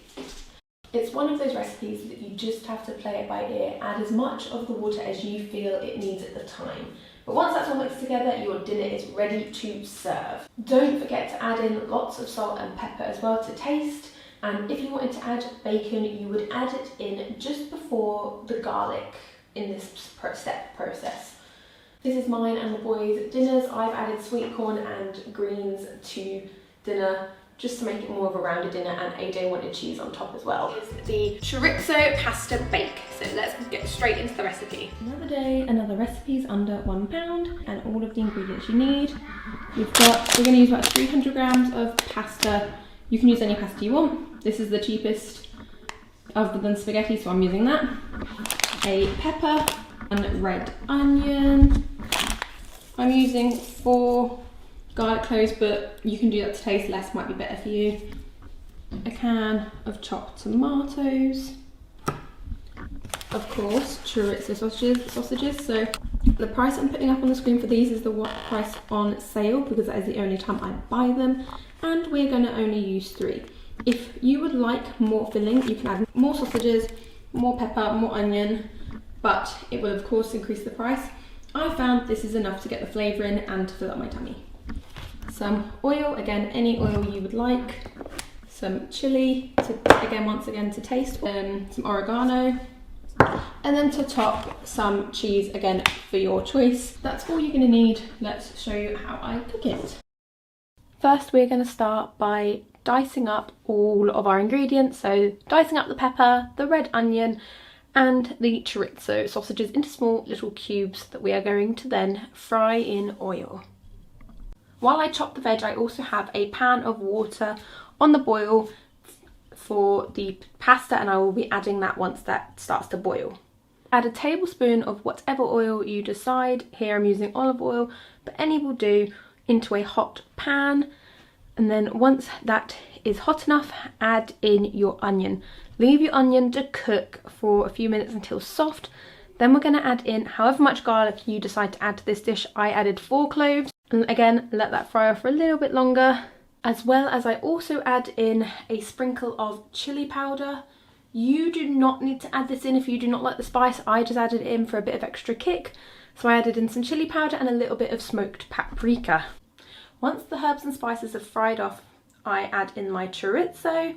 It's one of those recipes that you just have to play it by ear. Add as much of the water as you feel it needs at the time. But once that's all mixed together, your dinner is ready to serve. Don't forget to add in lots of salt and pepper as well to taste. And if you wanted to add bacon, you would add it in just before the garlic in this step process. This is mine and the boys' dinners. I've added sweet corn and greens to dinner just to make it more of a rounded dinner, and AJ wanted cheese on top as well. Here's the chorizo pasta bake. So let's get straight into the recipe. Another day, another recipe's under £1 and all of the ingredients you need. We're going to use about 300 grams of pasta. You can use any pasta you want. This is the cheapest other than spaghetti, so I'm using that. A pepper and red onion. I'm using 4 garlic cloves, but you can do that to taste, less might be better for you. A can of chopped tomatoes. Of course, chorizo sausages. So the price I'm putting up on the screen for these is the price on sale because that is the only time I buy them, and we're going to only use 3. If you would like more filling, you can add more sausages, more pepper, more onion, but it will of course increase the price. I found this is enough to get the flavour in and to fill up my tummy. Some oil, again any oil you would like. Some chilli, once again to taste. Some oregano. And then to top, some cheese, again for your choice. That's all you're going to need. Let's show you how I cook it. First we're going to start by dicing up all of our ingredients. So dicing up the pepper, the red onion and the chorizo sausages into small little cubes that we are going to then fry in oil. While I chop the veg, I also have a pan of water on the boil for the pasta, and I will be adding that once that starts to boil. Add a tablespoon of whatever oil you decide. Here I'm using olive oil, but any will do, into a hot pan. And then once that is hot enough, add in your onion. Leave your onion to cook for a few minutes until soft. Then we're going to add in however much garlic you decide to add to this dish. I added 4 cloves. And again, let that fry off for a little bit longer. As well as I also add in a sprinkle of chili powder. You do not need to add this in if you do not like the spice. I just added it in for a bit of extra kick. So I added in some chili powder and a little bit of smoked paprika. Once the herbs and spices have fried off, I add in my chorizo,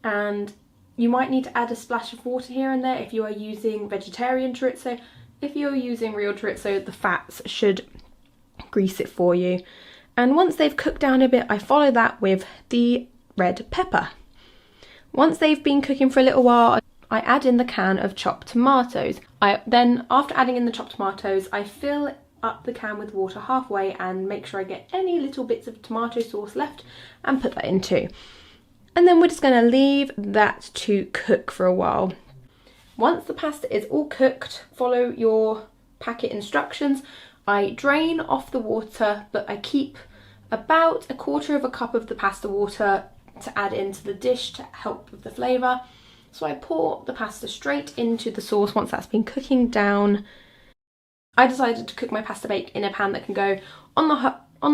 and you might need to add a splash of water here and there if you are using vegetarian chorizo. If you're using real chorizo, the fats should grease it for you. And once they've cooked down a bit, I follow that with the red pepper. Once they've been cooking for a little while, I add in the can of chopped tomatoes. Then, after adding in the chopped tomatoes, I fill up the can with water halfway and make sure I get any little bits of tomato sauce left and put that in too. And then we're just going to leave that to cook for a while. Once the pasta is all cooked, follow your packet instructions. I drain off the water, but I keep about 1/4 cup of the pasta water to add into the dish to help with the flavour. So I pour the pasta straight into the sauce once that's been cooking down. I decided to cook my pasta bake in a pan that can go on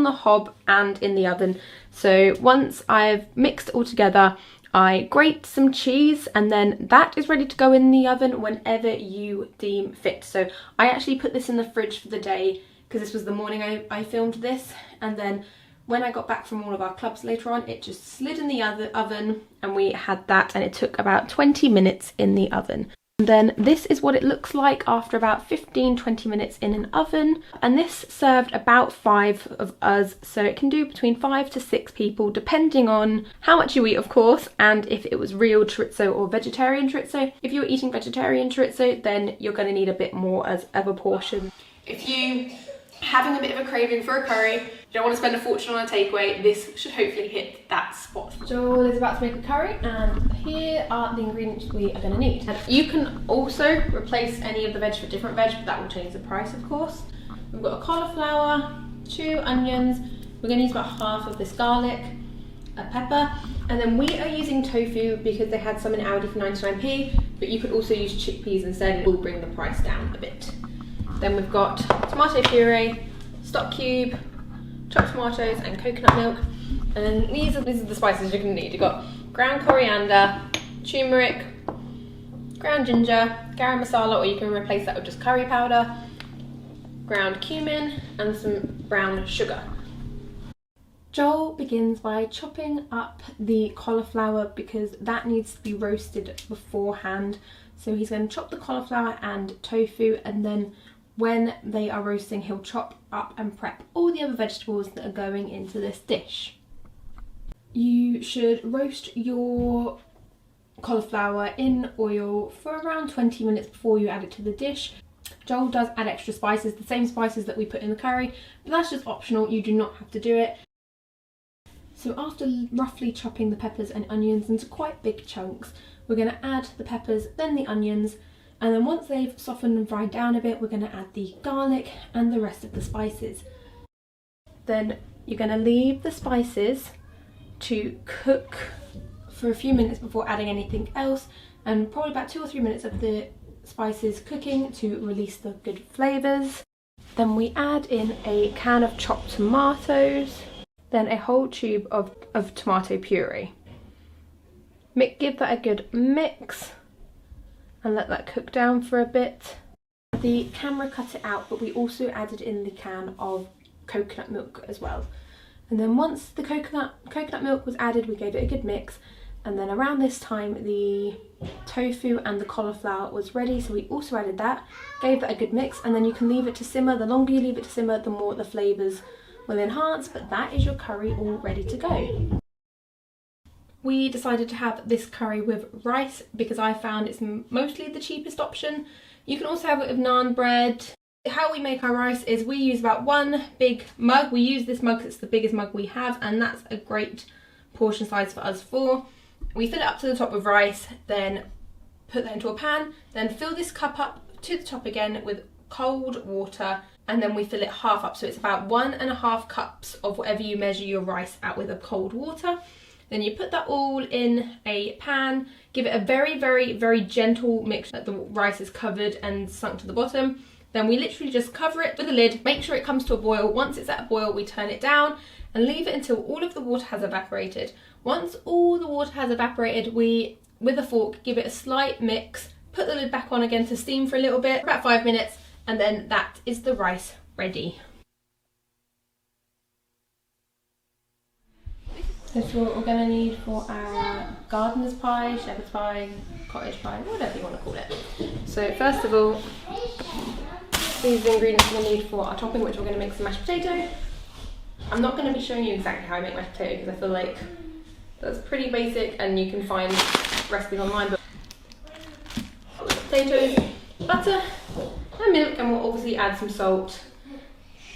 the hob and in the oven. So once I've mixed it all together, I grate some cheese, and then that is ready to go in the oven whenever you deem fit. So I actually put this in the fridge for the day because this was the morning I filmed this, and then when I got back from all of our clubs later on, it just slid in the oven and we had that, and it took about 20 minutes in the oven. And then this is what it looks like after about 15-20 minutes in an oven. And this served about 5 of us, so it can do between 5 to 6 people, depending on how much you eat, of course, and if it was real chorizo or vegetarian chorizo. If you were eating vegetarian chorizo, then you're going to need a bit more as of a portion. If you having a bit of a craving for a curry, you don't want to spend a fortune on a takeaway, this should hopefully hit that spot. Joel is about to make a curry, and here are the ingredients we are going to need. And you can also replace any of the veg for different veg, but that will change the price, of course. We've got a cauliflower, 2 onions, we're going to use about half of this garlic, a pepper, and then we are using tofu because they had some in Aldi for 99p, but you could also use chickpeas instead. It will bring the price down a bit. Then we've got tomato puree, stock cube, chopped tomatoes and coconut milk. And then these are the spices you're going to need. You've got ground coriander, turmeric, ground ginger, garam masala, or you can replace that with just curry powder, ground cumin and some brown sugar. Joel begins by chopping up the cauliflower because that needs to be roasted beforehand. So he's going to chop the cauliflower and tofu, and then when they are roasting, he'll chop up and prep all the other vegetables that are going into this dish. You should roast your cauliflower in oil for around 20 minutes before you add it to the dish. Joel does add extra spices, the same spices that we put in the curry, but that's just optional, you do not have to do it. So after roughly chopping the peppers and onions into quite big chunks, we're going to add the peppers, then the onions, and then once they've softened and fried down a bit, we're going to add the garlic and the rest of the spices. Then you're going to leave the spices to cook for a few minutes before adding anything else, and probably about 2 or 3 minutes of the spices cooking to release the good flavours. Then we add in a can of chopped tomatoes, then a whole tube of tomato puree. Give that a good mix and let that cook down for a bit. The camera cut it out, but we also added in the can of coconut milk as well. And then once the coconut milk was added, we gave it a good mix, and then around this time the tofu and the cauliflower was ready, so we also added that, gave that a good mix, and then you can leave it to simmer. The longer you leave it to simmer, the more the flavours will enhance, but that is your curry all ready to go. We decided to have this curry with rice because I found it's mostly the cheapest option. You can also have it with naan bread. How we make our rice is we use about 1 big mug. We use this mug because it's the biggest mug we have, and that's a great portion size for us 4. We fill it up to the top with rice, then put that into a pan, then fill this cup up to the top again with cold water, and then we fill it half up, so it's about 1.5 cups of whatever you measure your rice at with a cold water. Then you put that all in a pan, give it a very, very, very gentle mix that the rice is covered and sunk to the bottom. Then we literally just cover it with a lid, make sure it comes to a boil. Once it's at a boil, we turn it down and leave it until all of the water has evaporated. Once all the water has evaporated, we, with a fork, give it a slight mix, put the lid back on again to steam for a little bit, about 5 minutes, and then that is the rice ready. This is what we're going to need for our gardener's pie, shepherd's pie, cottage pie, whatever you want to call it. So first of all, these are the ingredients we're going to need for our topping, which we're going to make some mashed potato. I'm not going to be showing you exactly how I make mashed potato because I feel like that's pretty basic and you can find recipes online, but potatoes, butter and milk, and we'll obviously add some salt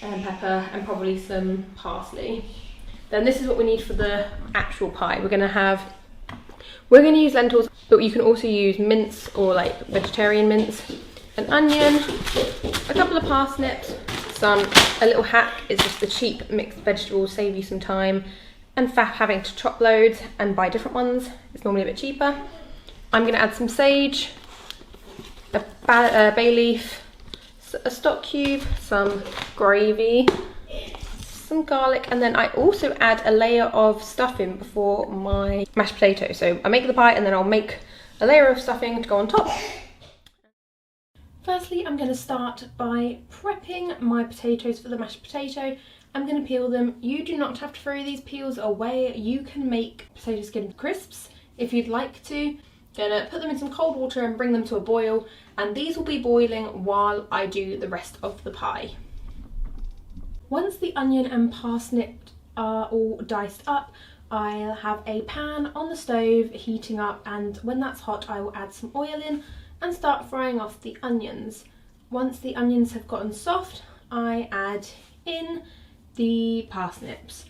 and pepper and probably some parsley. Then this is what we need for the actual pie. We're going to use lentils, but you can also use mince or like vegetarian mince, an onion, a couple of parsnips, a little hack is just the cheap mixed vegetables, save you some time and having to chop loads and buy different ones. It's normally a bit cheaper. I'm going to add some sage, a bay leaf, a stock cube, some gravy, some garlic, and then I also add a layer of stuffing before my mashed potato. So I make the pie and then I'll make a layer of stuffing to go on top. Firstly, I'm going to start by prepping my potatoes for the mashed potato. I'm going to peel them. You do not have to throw these peels away. You can make potato skin crisps if you'd like to. Gonna put them in some cold water and bring them to a boil, and these will be boiling while I do the rest of the pie. Once the onion and parsnip are all diced up, I'll have a pan on the stove heating up, and when that's hot I will add some oil in and start frying off the onions. Once the onions have gotten soft, I add in the parsnips.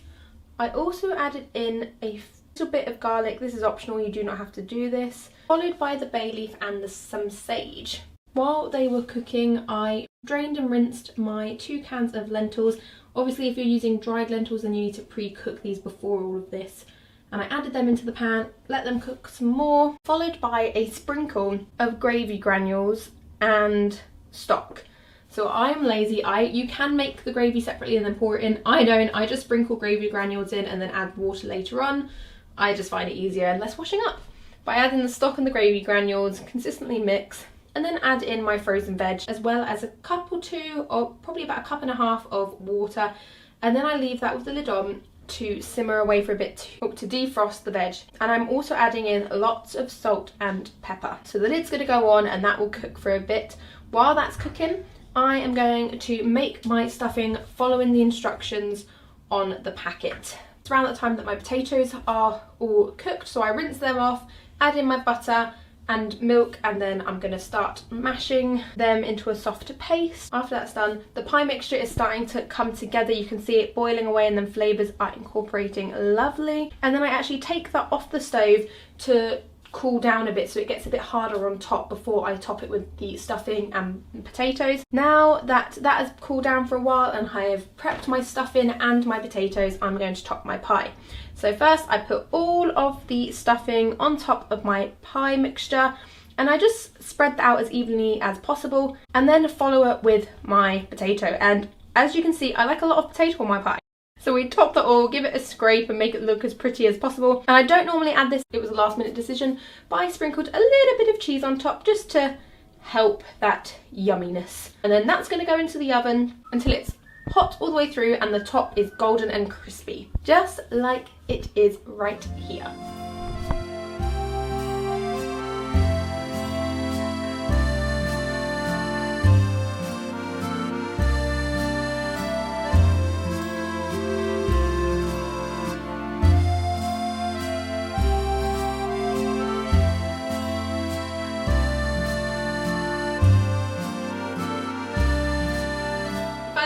I also added in a little bit of garlic. This is optional, you do not have to do this. Followed by the bay leaf and some sage. While they were cooking, I drained and rinsed my 2 cans of lentils. Obviously, if you're using dried lentils, then you need to pre-cook these before all of this. And I added them into the pan, let them cook some more, followed by a sprinkle of gravy granules and stock. So I'm lazy, you can make the gravy separately and then pour it in. I don't, I just sprinkle gravy granules in and then add water later on. I just find it easier and less washing up. By adding the stock and the gravy granules, consistently mix, and then add in my frozen veg, as well as a cup or two, or probably about a cup and a half of water. And then I leave that with the lid on to simmer away for a bit to defrost the veg. And I'm also adding in lots of salt and pepper. So the lid's gonna go on and that will cook for a bit. While that's cooking, I am going to make my stuffing following the instructions on the packet. It's around the time that my potatoes are all cooked, so I rinse them off, add in my butter and milk, and then I'm going to start mashing them into a softer paste. After that's done, the pie mixture is starting to come together. You can see it boiling away and then flavours are incorporating lovely. And then I actually take that off the stove to cool down a bit so it gets a bit harder on top before I top it with the stuffing and potatoes. Now that that has cooled down for a while and I have prepped my stuffing and my potatoes, I'm going to top my pie. So first I put all of the stuffing on top of my pie mixture and I just spread that out as evenly as possible, and then follow it with my potato. And as you can see, I like a lot of potato on my pie. So we top that all, give it a scrape and make it look as pretty as possible. And I don't normally add this, it was a last minute decision, but I sprinkled a little bit of cheese on top just to help that yumminess. And then that's gonna go into the oven until it's hot all the way through and the top is golden and crispy, just like it is right here.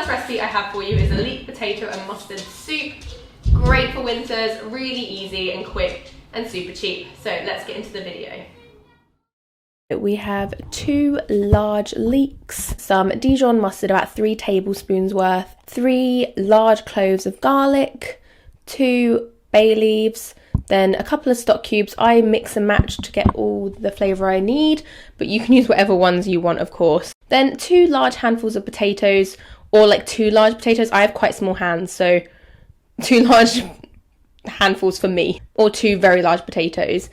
Recipe I have for you is a leek potato and mustard soup. Great for winters, really easy and quick and super cheap. So let's get into the video. We have 2 large leeks, some Dijon mustard, about 3 tablespoons worth, 3 large cloves of garlic, 2 bay leaves, then a couple of stock cubes. I mix and match to get all the flavour I need, but you can use whatever ones you want, of course. Then 2 large handfuls of potatoes, or like 2 large potatoes. I have quite small hands, so 2 large handfuls for me, or 2 very large potatoes.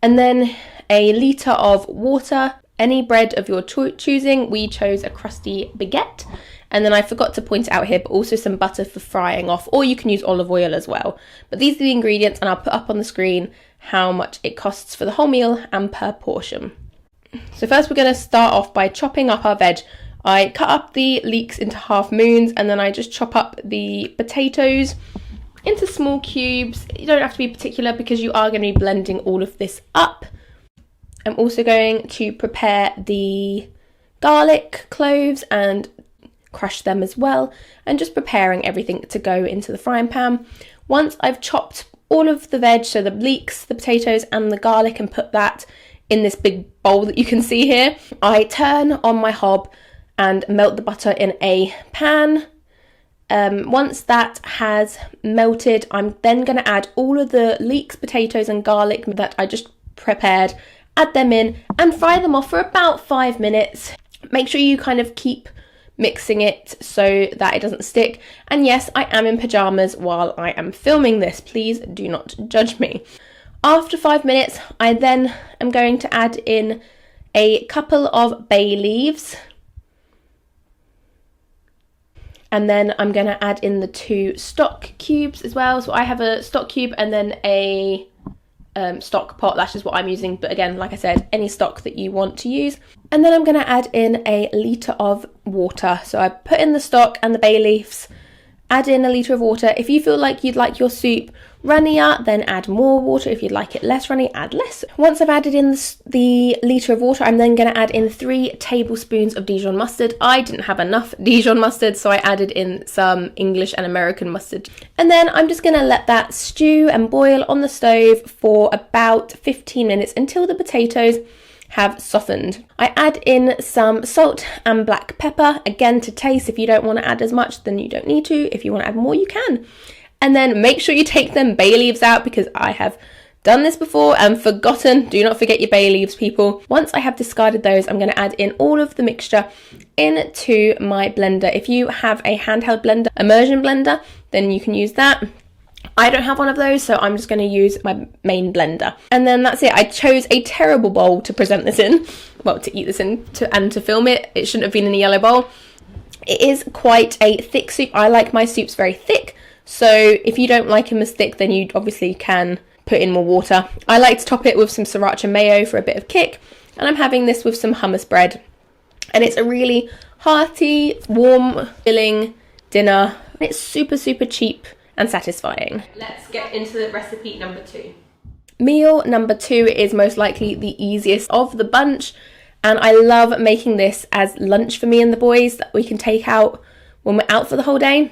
And then a litre of water, any bread of your choosing. We chose a crusty baguette. And then I forgot to point it out here, but also some butter for frying off, or you can use olive oil as well. But these are the ingredients, and I'll put up on the screen how much it costs for the whole meal and per portion. So first we're going to start off by chopping up our veg. I cut up the leeks into half moons, and then I just chop up the potatoes into small cubes. You don't have to be particular because you are going to be blending all of this up. I'm also going to prepare the garlic cloves and crush them as well, and just preparing everything to go into the frying pan. Once I've chopped all of the veg, so the leeks, the potatoes and the garlic, and put that in this big bowl that you can see here, I turn on my hob and melt the butter in a pan. Once that has melted, I'm then going to add all of the leeks, potatoes and garlic that I just prepared, add them in and fry them off for about 5 minutes. Make sure you kind of keep mixing it so that it doesn't stick. And yes, I am in pyjamas while I am filming this. Please do not judge me. After 5 minutes, I then am going to add in a couple of bay leaves. And then I'm going to add in the 2 stock cubes as well. So I have a stock cube and then a stock pot. That's just what I'm using, but again, like I said, any stock that you want to use. And then I'm going to add in a litre of water. So I put in the stock and the bay leaves, add in a litre of water. If you feel like you'd like your soup runnier, then add more water. If you'd like it less runny, add less. Once I've added in the litre of water, I'm then going to add in 3 tablespoons of Dijon mustard. I didn't have enough Dijon mustard, so I added in some English and American mustard. And then I'm just going to let that stew and boil on the stove for about 15 minutes until the potatoes have softened. I add in some salt and black pepper, again to taste. If you don't want to add as much, then you don't need to. If you want to add more, you can. And then make sure you take them bay leaves out, because I have done this before and forgotten. Do not forget your bay leaves, people. Once I have discarded those, I'm going to add in all of the mixture into my blender. If you have a handheld blender, immersion blender, then you can use that. I don't have one of those, so I'm just going to use my main blender. And then that's it. I chose a terrible bowl to present this in, well, to eat this in and to film it. It shouldn't have been in a yellow bowl. It is quite a thick soup. I like my soups very thick. So if you don't like them as thick, then you obviously can put in more water. I like to top it with some sriracha mayo for a bit of kick, and I'm having this with some hummus bread. And it's a really hearty, warm, filling dinner. It's super, super cheap and satisfying. Let's get into the recipe number 2. Meal number 2 is most likely the easiest of the bunch, and I love making this as lunch for me and the boys that we can take out when we're out for the whole day.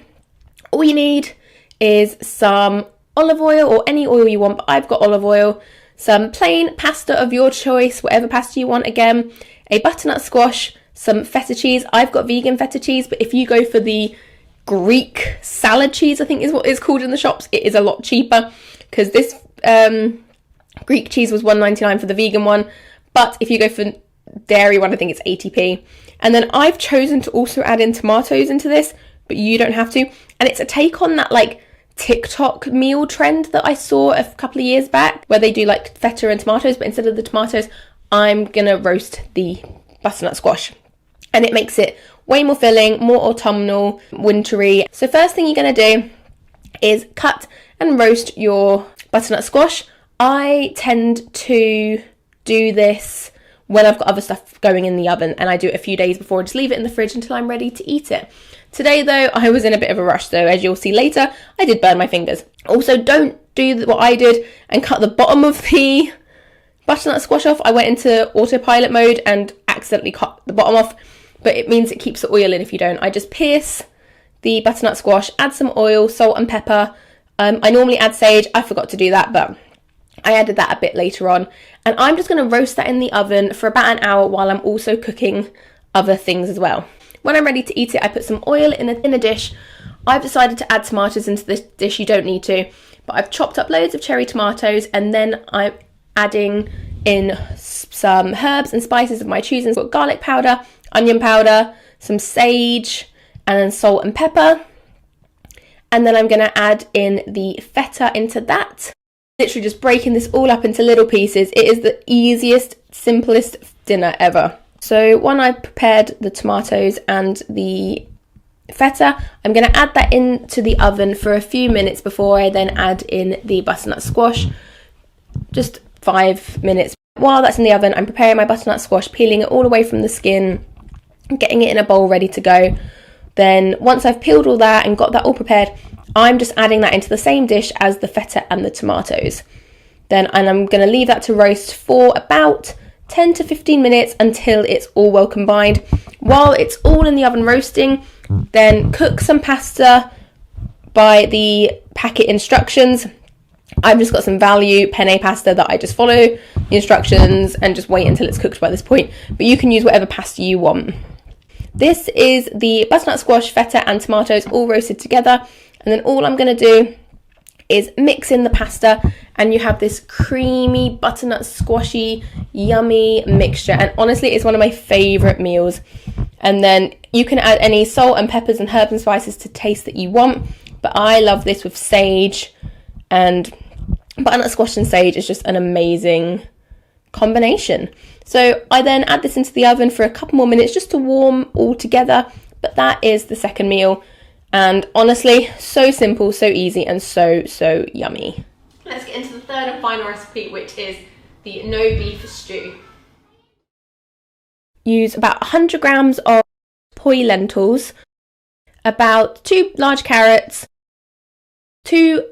All you need is some olive oil, or any oil you want, but I've got olive oil, some plain pasta of your choice, whatever pasta you want, again, a butternut squash, some feta cheese. I've got vegan feta cheese, but if you go for the Greek salad cheese, I think is what it's called in the shops, it is a lot cheaper, because this Greek cheese was $1.99 for the vegan one, but if you go for dairy one, I think it's 80p. And then I've chosen to also add in tomatoes into this, but you don't have to. And it's a take on that like TikTok meal trend that I saw a couple of years back, where they do like feta and tomatoes, but instead of the tomatoes, I'm gonna roast the butternut squash. And it makes it way more filling, more autumnal, wintry. So first thing you're gonna do is cut and roast your butternut squash. I tend to do this when I've got other stuff going in the oven, and I do it a few days before, just leave it in the fridge until I'm ready to eat it. Today though, I was in a bit of a rush, so as you'll see later, I did burn my fingers. Also, don't do what I did and cut the bottom of the butternut squash off. I went into autopilot mode and accidentally cut the bottom off, but it means it keeps the oil in if you don't. I just pierce the butternut squash, add some oil, salt and pepper. I normally add sage. I forgot to do that, but I added that a bit later on. And I'm just going to roast that in the oven for about an hour while I'm also cooking other things as well. When I'm ready to eat it, I put some oil in a dish. I've decided to add tomatoes into this dish. You don't need to, but I've chopped up loads of cherry tomatoes, and then I'm adding in some herbs and spices of my choosing. I've got garlic powder, onion powder, some sage, and then salt and pepper. And then I'm going to add in the feta into that. Literally just breaking this all up into little pieces. It is the easiest, simplest dinner ever. So when I prepared the tomatoes and the feta, I'm going to add that into the oven for a few minutes before I then add in the butternut squash. Just 5 minutes. While that's in the oven, I'm preparing my butternut squash, peeling it all away from the skin, getting it in a bowl ready to go. Then once I've peeled all that and got that all prepared, I'm just adding that into the same dish as the feta and the tomatoes. And I'm going to leave that to roast for about 10 to 15 minutes until it's all well combined. While it's all in the oven roasting, then cook some pasta by the packet instructions. I've just got some value penne pasta that I just follow the instructions and just wait until it's cooked by this point. But you can use whatever pasta you want. This is the butternut squash, feta and tomatoes all roasted together. And then all I'm going to do is mix in the pasta, and you have this creamy, butternut, squashy, yummy mixture. And honestly, it's one of my favourite meals. And then you can add any salt and peppers and herbs and spices to taste that you want. But I love this with sage, and butternut squash and sage is just an amazing combination. So I then add this into the oven for a couple more minutes just to warm all together. But that is the second meal. And honestly, so simple, so easy, and so yummy. Let's get into the third and final recipe, which is the no beef stew. Use about 100 grams of poi lentils, about 2 large carrots, 2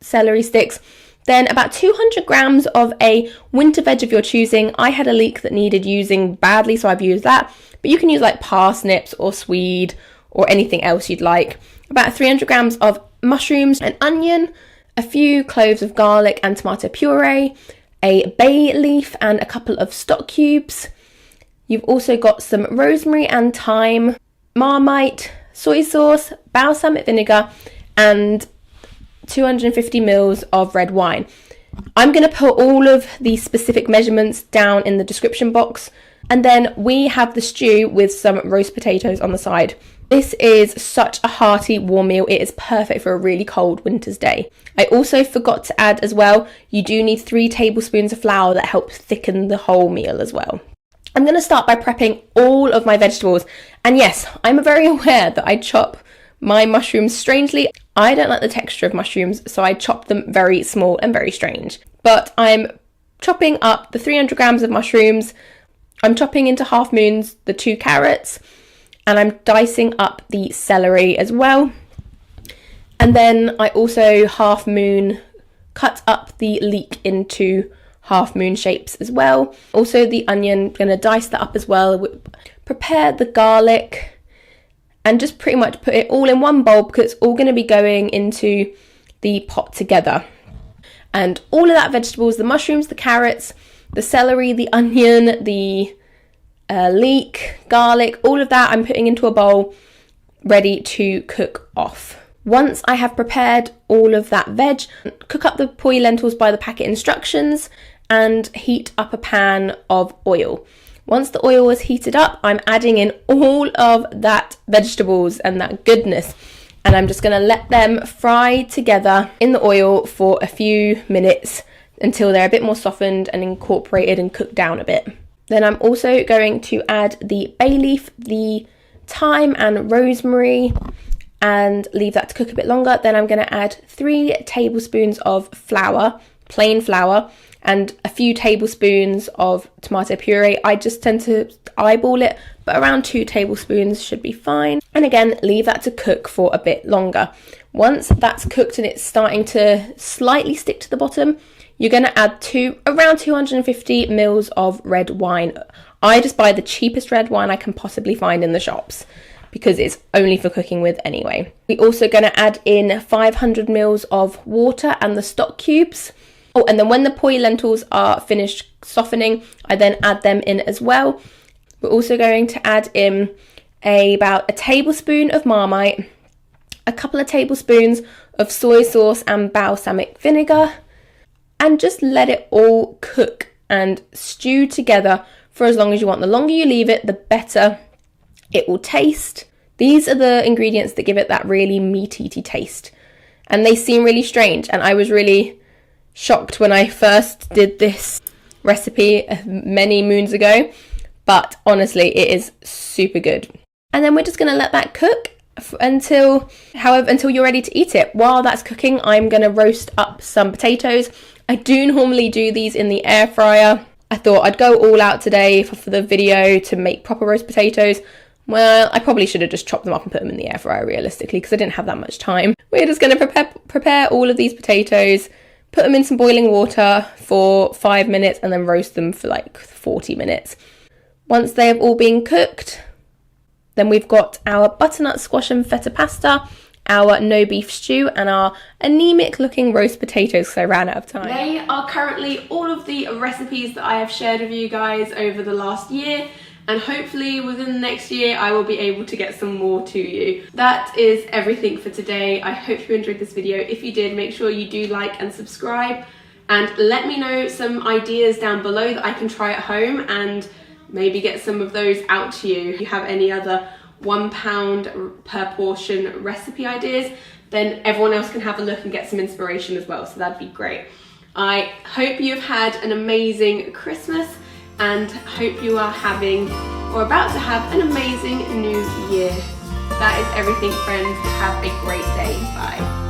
celery sticks, then about 200 grams of a winter veg of your choosing. I had a leek that needed using badly, so I've used that. But you can use like parsnips or swede or anything else you'd like. About 300 grams of mushrooms, an onion, a few cloves of garlic and tomato puree, a bay leaf and a couple of stock cubes. You've also got some rosemary and thyme, Marmite, soy sauce, balsamic vinegar, and 250 mils of red wine. I'm going to put all of the specific measurements down in the description box. And then we have the stew with some roast potatoes on the side. This is such a hearty, warm meal. It is perfect for a really cold winter's day. I also forgot to add as well, you do need 3 tablespoons of flour that helps thicken the whole meal as well. I'm going to start by prepping all of my vegetables. And yes, I'm very aware that I chop my mushrooms strangely. I don't like the texture of mushrooms, so I chop them very small and very strange. But I'm chopping up the 300 grams of mushrooms. I'm chopping into half moons the 2 carrots, and I'm dicing up the celery as well. And then I also half moon cut up the leek into half moon shapes as well. Also the onion, going to dice that up as well. Prepare the garlic and just pretty much put it all in one bowl because it's all going to be going into the pot together. And all of that vegetables, the mushrooms, the carrots, the celery, the onion, the leek, garlic, all of that I'm putting into a bowl ready to cook off. Once I have prepared all of that veg, cook up the poi lentils by the packet instructions and heat up a pan of oil. Once the oil is heated up, I'm adding in all of that vegetables and that goodness, and I'm just going to let them fry together in the oil for a few minutes until they're a bit more softened and incorporated and cooked down a bit. Then I'm also going to add the bay leaf, the thyme and rosemary and leave that to cook a bit longer. Then I'm going to add 3 tablespoons of flour, plain flour, and a few tablespoons of tomato puree. I just tend to eyeball it, but around 2 tablespoons should be fine. And again, leave that to cook for a bit longer. Once that's cooked and it's starting to slightly stick to the bottom, you're going to add around 250 mils of red wine. I just buy the cheapest red wine I can possibly find in the shops because it's only for cooking with anyway. We're also going to add in 500 mils of water and the stock cubes. Oh, and then when the poi lentils are finished softening, I then add them in as well. We're also going to add in about a tablespoon of Marmite, a couple of tablespoons of soy sauce and balsamic vinegar, and just let it all cook and stew together for as long as you want. The longer you leave it, the better it will taste. These are the ingredients that give it that really meaty taste. And they seem really strange, and I was really shocked when I first did this recipe many moons ago, but honestly it is super good. And then we're just going to let that cook until you're ready to eat it. While that's cooking, I'm going to roast up some potatoes. I do normally do these in the air fryer. I thought I'd go all out today for the video to make proper roast potatoes, Well, I probably should have just chopped them up and put them in the air fryer realistically, because I didn't have that much time. We're just going to prepare all of these potatoes, put them in some boiling water for 5 minutes, and then roast them for like 40 minutes. Once they have all been cooked, then we've got our butternut squash and feta pasta, our no beef stew, and our anemic looking roast potatoes because I ran out of time. They are currently all of the recipes that I have shared with you guys over the last year, and hopefully within the next year I will be able to get some more to you. That is everything for today. I hope you enjoyed this video. If you did, make sure you do like and subscribe, and let me know some ideas down below that I can try at home and maybe get some of those out to you. If you have any other £1 per portion recipe ideas, then everyone else can have a look and get some inspiration as well, so that'd be great. I hope you've had an amazing Christmas, and hope you are having or about to have an amazing new year. That is everything, friends. Have a great day. Bye.